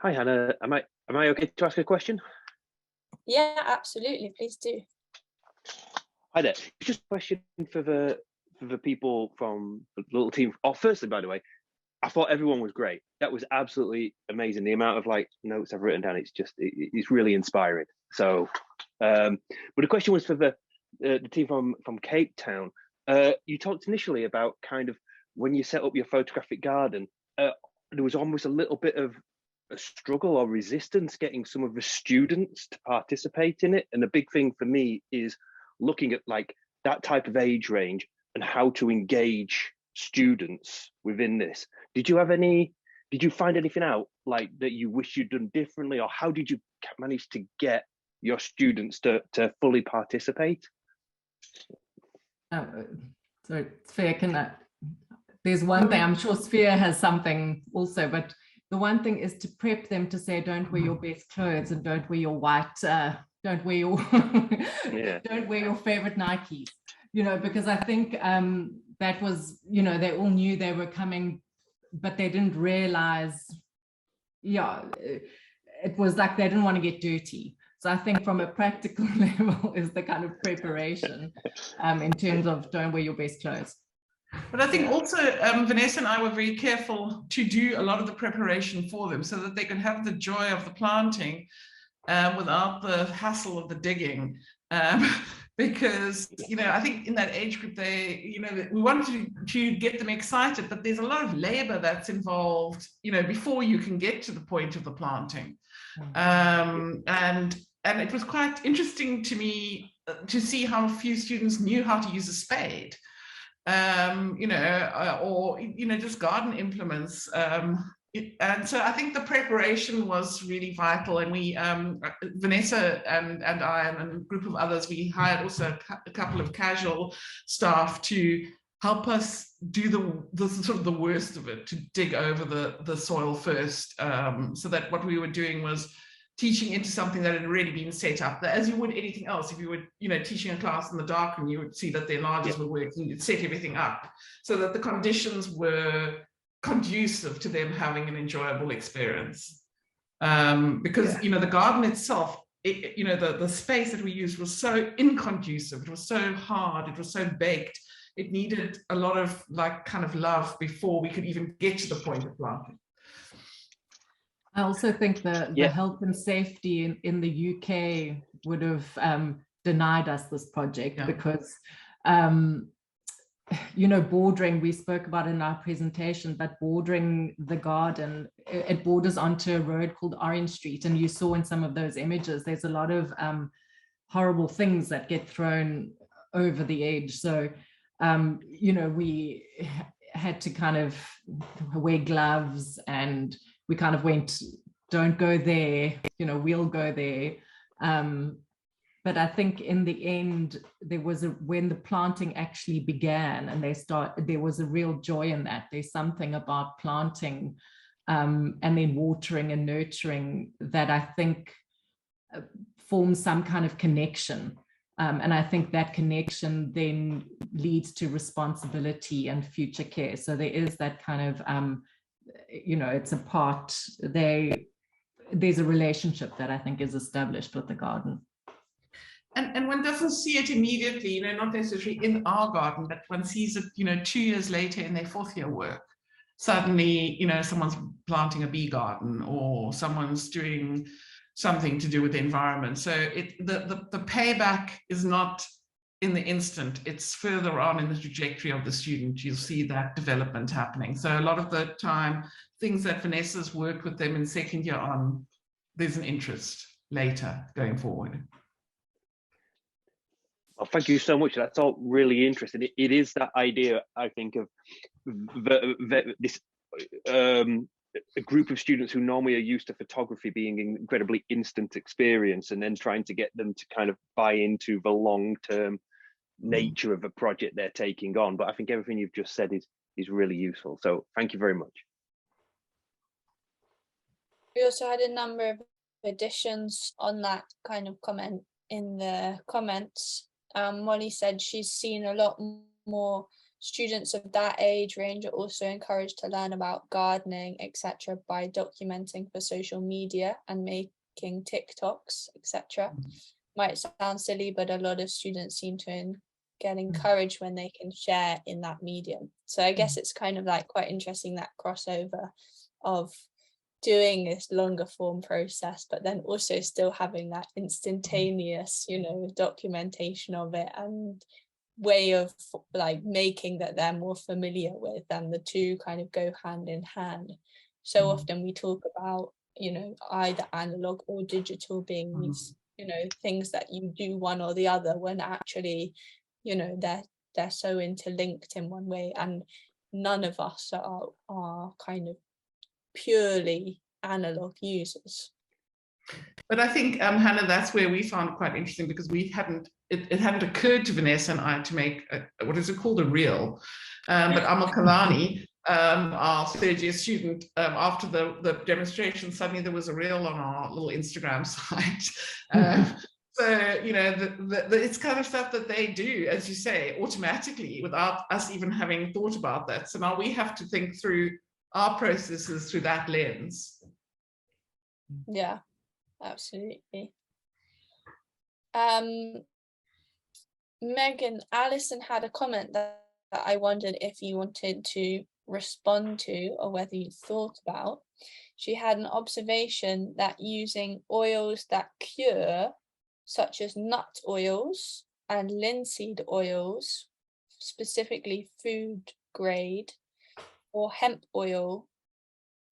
Hi Hannah, am I okay to ask a question? Yeah, absolutely, please do. Hi there. Just a question for the people from the little team. Oh, firstly, by the way, I thought everyone was great. That was absolutely amazing. The amount of like notes I've written down, it's really inspiring. So, but the question was for the team from Cape Town. You talked initially about kind of when you set up your photographic garden, there was almost a little bit of a struggle or resistance getting some of the students to participate in it. And the big thing for me is looking at like that type of age range and how to engage students within this. Did you find anything out like that you wish you'd done differently, or how did you manage to get your students to fully participate? So Svea, there's one thing, I'm sure Svea has something also, but the one thing is to prep them to say, don't wear your best clothes and don't wear your white, don't wear your don't wear your favorite Nikes, you know, because I think that was, you know, they all knew they were coming, but they didn't realize, yeah, it was like they didn't want to get dirty. So I think from a practical level is the kind of preparation in terms of don't wear your best clothes. But I think also Vanessa and I were very careful to do a lot of the preparation for them so that they can have the joy of the planting without the hassle of the digging. Because, you know, I think in that age group, we wanted to get them excited, but there's a lot of labor that's involved, you know, before you can get to the point of the planting. And it was quite interesting to me to see how few students knew how to use a spade. You know, or, you know, just garden implements. And so I think the preparation was really vital. And we, Vanessa and I and a group of others, we hired also a couple of casual staff to help us do the sort of the worst of it, to dig over the soil first, so that what we were doing was teaching into something that had already been set up, that as you would anything else. If you were, you know, teaching a class in the darkroom, you would see that the enlargers were working, you'd set everything up so that the conditions were conducive to them having an enjoyable experience. Because, you know, the garden itself, you know, the space that we used was so inconducive, it was so hard, it was so baked, it needed a lot of like kind of love before we could even get to the point of planting. I also think the health and safety in the UK would have denied us this project because, you know, bordering, we spoke about in our presentation, but bordering the garden, it borders onto a road called Orange Street. And you saw in some of those images, there's a lot of horrible things that get thrown over the edge. So, you know, we had to kind of wear gloves, and we kind of went, don't go there, you know, we'll go there. But I think in the end, there was when the planting actually began and there was a real joy in that. There's something about planting and then watering and nurturing that I think forms some kind of connection. And I think that connection then leads to responsibility and future care. So there is that kind of, you know, it's a part, there's a relationship that I think is established with the garden. And one doesn't see it immediately, you know, not necessarily in our garden, but one sees it, you know, 2 years later in their 4th year work. Suddenly, you know, someone's planting a bee garden or someone's doing something to do with the environment. So the payback is not in the instant, it's further on in the trajectory of the student. You'll see that development happening. So a lot of the time, things that Vanessa's worked with them in 2nd year on, there's an interest later going forward. Well, thank you so much. That's all really interesting. It is that idea, I think, of this a group of students who normally are used to photography being an incredibly instant experience, and then trying to get them to kind of buy into the long-term nature of a project they're taking on. But I think everything you've just said is really useful. So thank you very much. We also had a number of additions on that kind of comment in the comments. Molly said she's seen a lot more students of that age range are also encouraged to learn about gardening, etc., by documenting for social media and making TikToks, etc. Might sound silly, but a lot of students seem to get encouraged when they can share in that medium. So I guess it's kind of like quite interesting, that crossover of doing this longer form process, but then also still having that instantaneous, you know, documentation of it and way of like making that they're more familiar with, and the two kind of go hand in hand. So often we talk about, you know, either analog or digital being these, you know, things that you do one or the other, when actually, you know, they're so interlinked in one way, and none of us are kind of purely analog users. But I think, Hannah, that's where we found it quite interesting, because we hadn't, it hadn't occurred to Vanessa and I to make what is it called, a reel. But Amal Kalani, our third year student, after the demonstration, suddenly there was a reel on our little Instagram site. So, you know, it's kind of stuff that they do, as you say, automatically without us even having thought about that. So now we have to think through our processes through that lens. Yeah, absolutely. Meggan, Alison had a comment that I wondered if you wanted to respond to, or whether you thought about. She had an observation that using oils that cure, such as nut oils and linseed oils, specifically food grade, or hemp oil,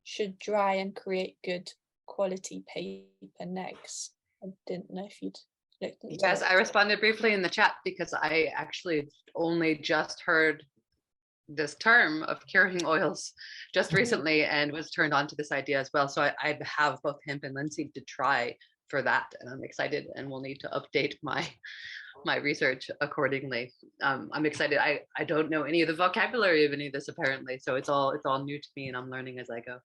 should dry and create good quality paper negs. I didn't know if you'd looked into Yes, it. I responded briefly in the chat because I actually only just heard this term of curing oils just recently and was turned on to this idea as well. So I have both hemp and linseed to try for that, and I'm excited, and will need to update my research accordingly. I'm excited. I don't know any of the vocabulary of any of this apparently, so it's all new to me, and I'm learning as I go.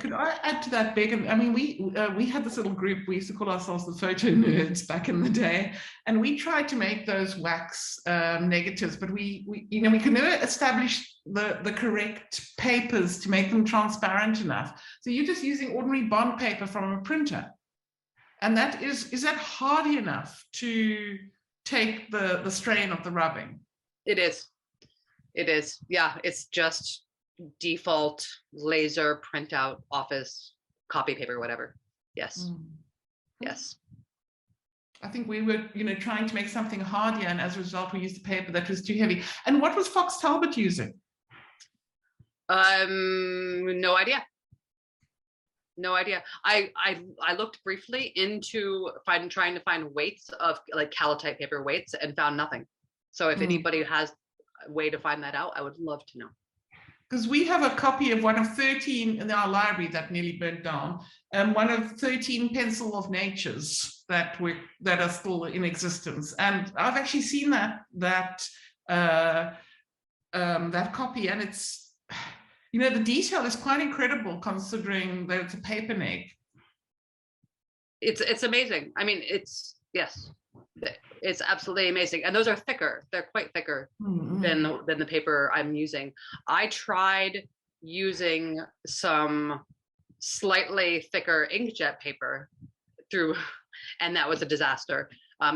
Could I add to that, Meggan? I mean, we had this little group, we used to call ourselves the photo nerds back in the day, and we tried to make those wax negatives, but we could never establish the correct papers to make them transparent enough. So you're just using ordinary bond paper from a printer, and that is that hardy enough to take the strain of the rubbing? It is. Yeah, it's just default laser printout office copy paper, whatever. Yes. Yes. I think we were, trying to make something hardier, and as a result, we used a paper that was too heavy. And what was Fox Talbot using? No idea. No idea. I looked briefly into trying to find weights of like calotype paper weights and found nothing. So if anybody has a way to find that out, I would love to know. Because we have a copy of one of 13 in our library that nearly burnt down, and one of 13 pencil of natures that are still in existence. And I've actually seen that copy, and it's, the detail is quite incredible considering that it's a paper neg. It's amazing. I mean, it's absolutely amazing, and those are thicker. They're quite thicker than the paper I'm using. I tried using some slightly thicker inkjet paper and that was a disaster.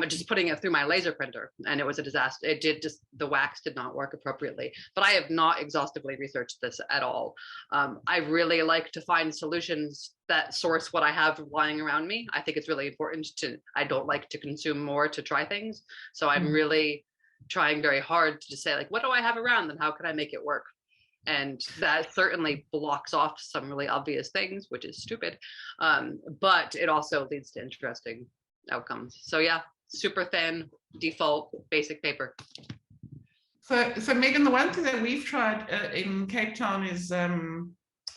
Just putting it through my laser printer, and it was a disaster. The wax did not work appropriately. But I have not exhaustively researched this at all. I really like to find solutions that source what I have lying around me. I think it's really important I don't like to consume more to try things. So I'm really trying very hard to say, like, what do I have around and how can I make it work? And that certainly blocks off some really obvious things, which is stupid. But it also leads to interesting outcomes. So yeah, super thin, default, basic paper. So Meggan, the one thing that we've tried in Cape Town is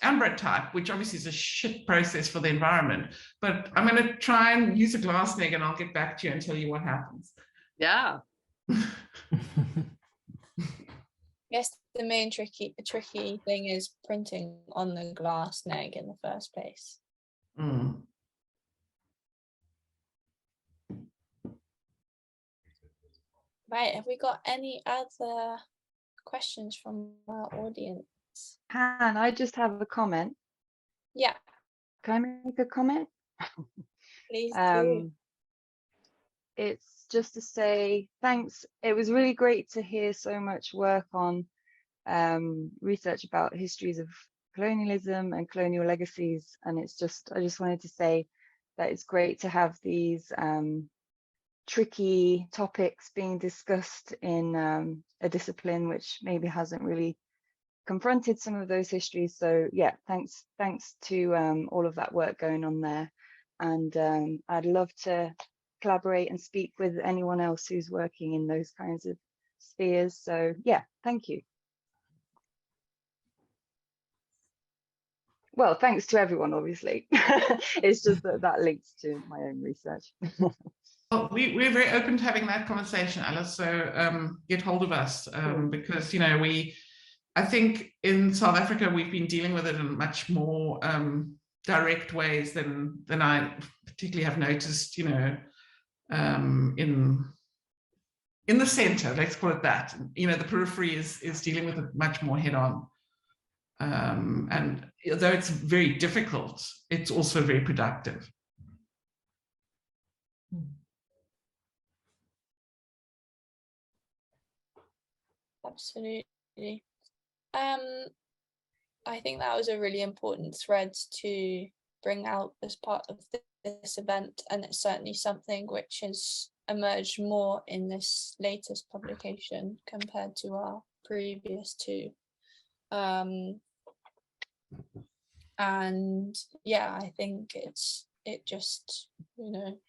Ambra type, which obviously is a shit process for the environment. But I'm going to try and use a glass neg, and I'll get back to you and tell you what happens. Yeah. Yes, the main tricky thing is printing on the glass neg in the first place. Mm. Right, have we got any other questions from our audience? Han, I just have a comment. Yeah, Can I make a comment? please do. It's just to say thanks. It was really great to hear so much work on research about histories of colonialism and colonial legacies. And I just wanted to say that it's great to have these tricky topics being discussed in a discipline which maybe hasn't really confronted some of those histories. So yeah, thanks to all of that work going on there. And I'd love to collaborate and speak with anyone else who's working in those kinds of spheres. So yeah, thank you. Well, thanks to everyone, obviously. It's just that links to my own research. Well, we're very open to having that conversation, Alice. So get hold of us because, you know, I think in South Africa we've been dealing with it in much more direct ways than I particularly have noticed, you know, in the center, let's call it that. You know, the periphery is dealing with it much more head on. And though it's very difficult, it's also very productive. Absolutely. I think that was a really important thread to bring out as part of this event, and it's certainly something which has emerged more in this latest publication compared to our previous two. And yeah, I think it just, you know,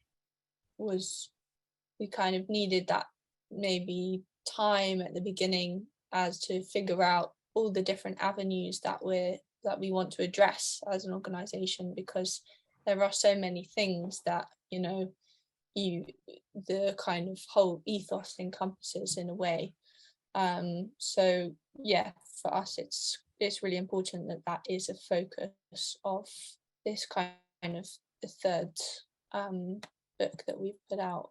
we kind of needed that maybe time at the beginning as to figure out all the different avenues that we want to address as an organization, because there are so many things that, you know, the kind of whole ethos encompasses in a way. So yeah, for us it's really important that is a focus of this kind of the third book that we've put out.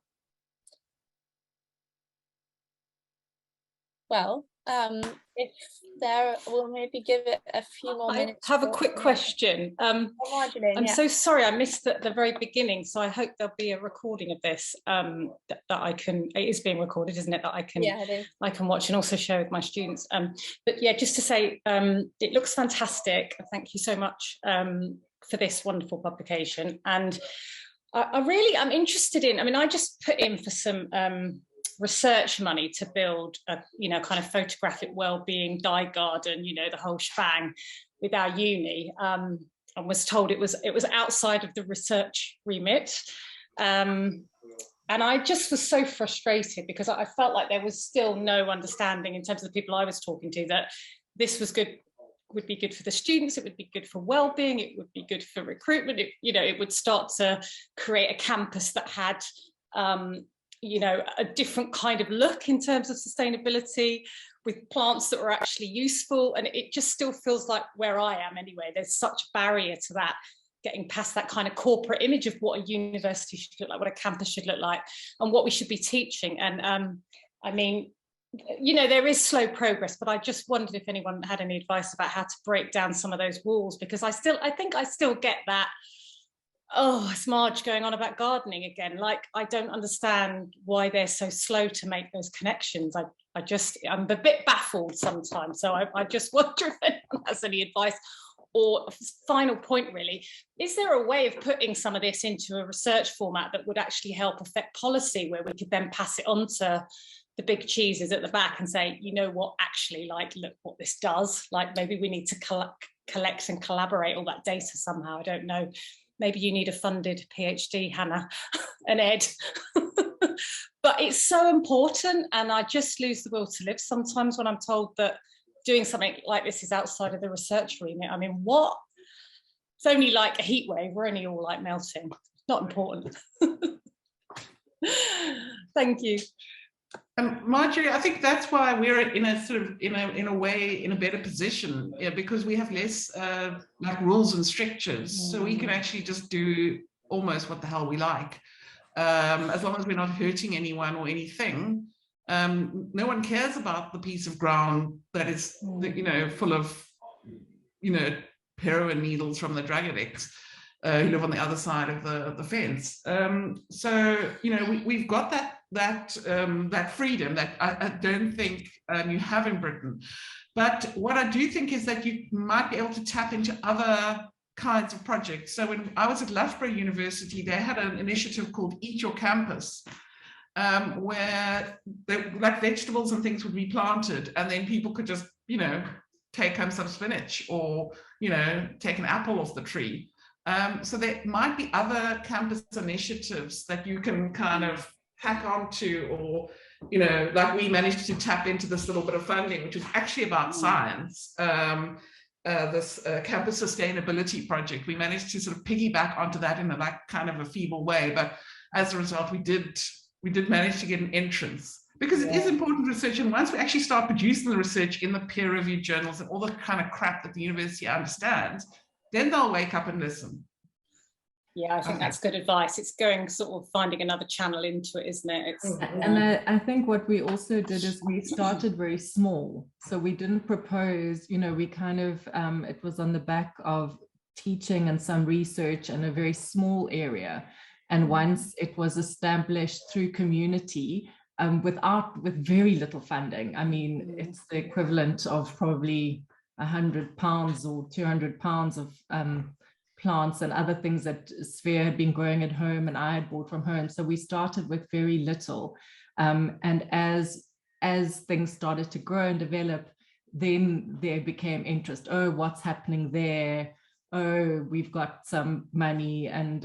Well, if there, we'll maybe give it a few more minutes. I have a quick question. I'm so sorry I missed at the very beginning, so I hope there'll be a recording of this that I can, it is being recorded, isn't it, that I can, yeah, it is. I can watch and also share with my students. But yeah, just to say, it looks fantastic. Thank you so much for this wonderful publication. And I'm interested in, I mean, I just put in for some research money to build a, you know, kind of photographic well-being dye garden, you know, the whole shebang with our uni, and was told it was outside of the research remit, and I just was so frustrated because I felt like there was still no understanding in terms of the people I was talking to that this was good, would be good for the students, it would be good for well-being, it would be good for recruitment, you know, it would start to create a campus that had you know, a different kind of look in terms of sustainability, with plants that were actually useful. And it just still feels like where I am anyway, there's such a barrier to that, getting past that kind of corporate image of what a university should look like, what a campus should look like, and what we should be teaching. And I mean, you know, there is slow progress, but I just wondered if anyone had any advice about how to break down some of those walls, because I think I still get that, oh, it's Marge going on about gardening again. Like, I don't understand why they're so slow to make those connections. I'm a bit baffled sometimes. So I just wonder if anyone has any advice. Or final point really, is there a way of putting some of this into a research format that would actually help affect policy, where we could then pass it on to the big cheeses at the back and say, you know what, actually, like, look what this does. Like, maybe we need to collect and collaborate all that data somehow. I don't know. Maybe you need a funded PhD, Hannah and Ed. But it's so important, and I just lose the will to live sometimes when I'm told that doing something like this is outside of the research remit. I mean, what? It's only like a heat wave, we're only all like melting. Not important. Thank you. Marjorie, I think that's why we're in a sort of in a way in a better position, because we have less like rules and strictures, so we can actually just do almost what the hell we like, as long as we're not hurting anyone or anything. No one cares about the piece of ground that is, full of, heroin needles from the drug addicts who live on the other side of the fence. So we've got that freedom that I don't think you have in Britain. But what I do think is that you might be able to tap into other kinds of projects. So when I was at Loughborough University, they had an initiative called Eat Your Campus, where like vegetables and things would be planted, and then people could just, take home some spinach or, take an apple off the tree. So there might be other campus initiatives that you can kind of hack onto, or, like we managed to tap into this little bit of funding, which is actually about science. This campus sustainability project, we managed to sort of piggyback onto that in a kind of a feeble way, but as a result, we did manage to get an entrance, because it is important research. And once we actually start producing the research in the peer-reviewed journals and all the kind of crap that the university understands, then they'll wake up and listen. Yeah, I think that's good advice. It's going sort of finding another channel into it, isn't it? And I think what we also did is we started very small. So we didn't propose, we kind of, it was on the back of teaching and some research in a very small area. And once it was established through community, with very little funding, I mean, it's the equivalent of probably £100 or £200 of plants and other things that Svea had been growing at home and I had bought from home. So we started with very little. And as things started to grow and develop, then there became interest. Oh, what's happening there? Oh, we've got some money. And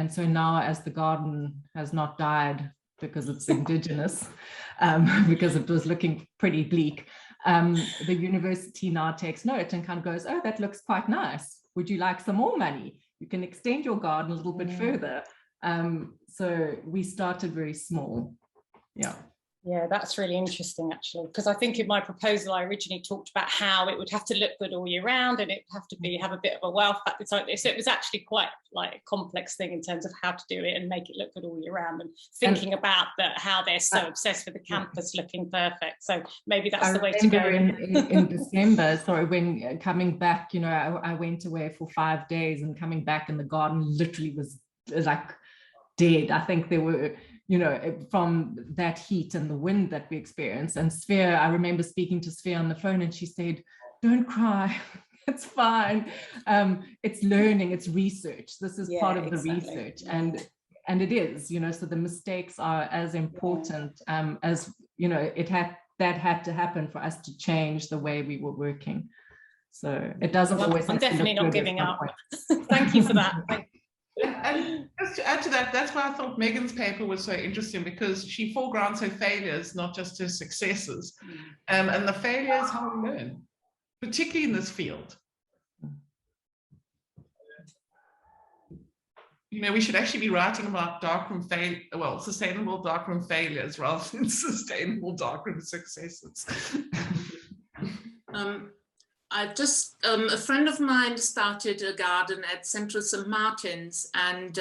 so now, as the garden has not died because it's indigenous, because it was looking pretty bleak, the university now takes note and kind of goes, oh, that looks quite nice. Would you like some more money? You can extend your garden a little bit further. So we started very small. Yeah, that's really interesting, actually, because I think in my proposal, I originally talked about how it would have to look good all year round, and it would have to have a bit of a wealth factor. So it was actually quite like a complex thing in terms of how to do it and make it look good all year round, and thinking about how they're so obsessed with the campus looking perfect. So maybe that's the way to go. In December, sorry, when coming back, I went away for 5 days, and coming back and the garden literally was like dead. I think there were, from that heat and the wind that we experienced. And Svea, I remember speaking to Svea on the phone, and she said, don't cry, it's fine. It's learning, it's research. This is part of the research. And it is, so the mistakes are as important as, that had to happen for us to change the way we were working. So it doesn't always. I'm definitely not giving up. Thank you for that. And just to add to that, that's why I thought Meggan's paper was so interesting, because she foregrounds her failures, not just her successes. And the failures, how we learn, particularly in this field. We should actually be writing about sustainable darkroom failures rather than sustainable darkroom successes. A friend of mine started a garden at Central St. Martin's, and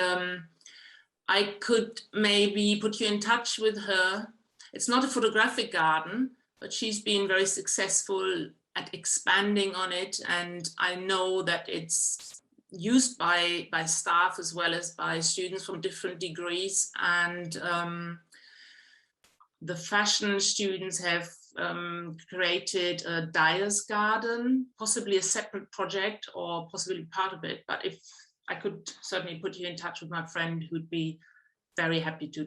I could maybe put you in touch with her. It's not a photographic garden, but she's been very successful at expanding on it. And I know that it's used by staff as well as by students from different degrees. And the fashion students have created a dyer's garden, possibly a separate project or possibly part of it. But if I could certainly put you in touch with my friend, who'd be very happy to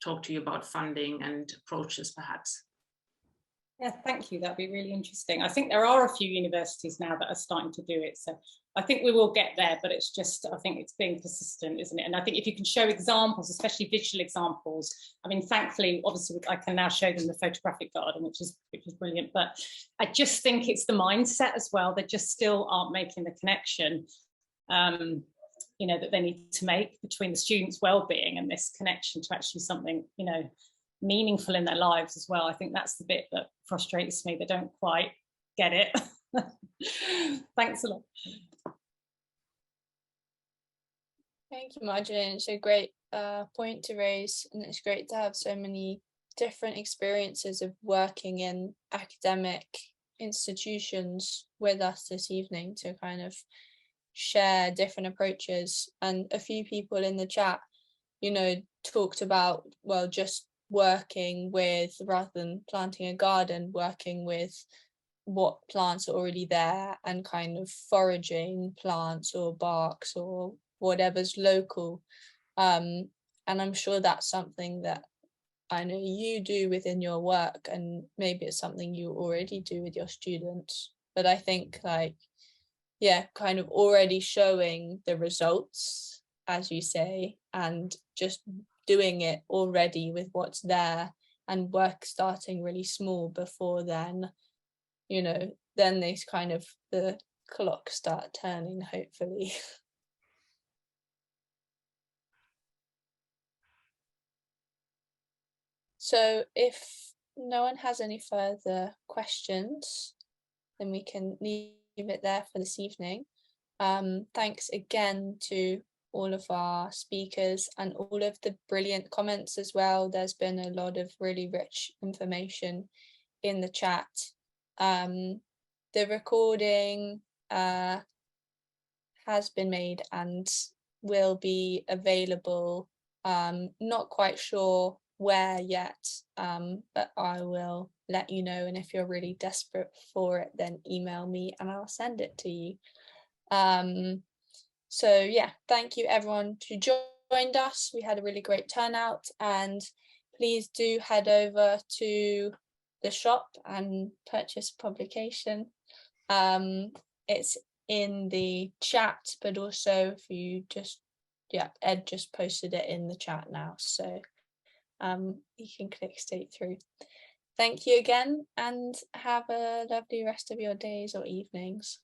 talk to you about funding and approaches, perhaps. Yeah, thank you. That'd be really interesting. I think there are a few universities now that are starting to do it. So I think we will get there, but it's just, I think it's being persistent, isn't it? And I think if you can show examples, especially visual examples, I mean, thankfully, obviously I can now show them the photographic garden, which is brilliant. But I just think it's the mindset as well. They just still aren't making the connection, that they need to make between the students' well-being and this connection to actually something, meaningful in their lives as well. I think that's the bit that frustrates me. They don't quite get it. Thanks a lot. Thank you, Marjorie. It's a great point to raise, and it's great to have so many different experiences of working in academic institutions with us this evening to kind of share different approaches. And a few people in the chat, you know, talked about, well, just working with, rather than planting a garden, working with what plants are already there and kind of foraging plants or barks or whatever's local. And I'm sure that's something that I know you do within your work, and maybe it's something you already do with your students. But I think, like, yeah, kind of already showing the results, as you say, and just doing it already with what's there, and work starting really small before then, you know, then they kind of, the clock start turning, hopefully. So if no one has any further questions, then we can leave it there for this evening. Thanks again to all of our speakers and all of the brilliant comments as well. There's been a lot of really rich information in the chat. The recording has been made and will be available. Not quite sure where yet, but I will let you know, and if you're really desperate for it, then email me and I'll send it to you. So yeah, thank you everyone who joined us. We had a really great turnout, and please do head over to the shop and purchase a publication. It's in the chat, but also if you just, yeah, Ed just posted it in the chat now, so you can click straight through. Thank you again, and have a lovely rest of your days or evenings.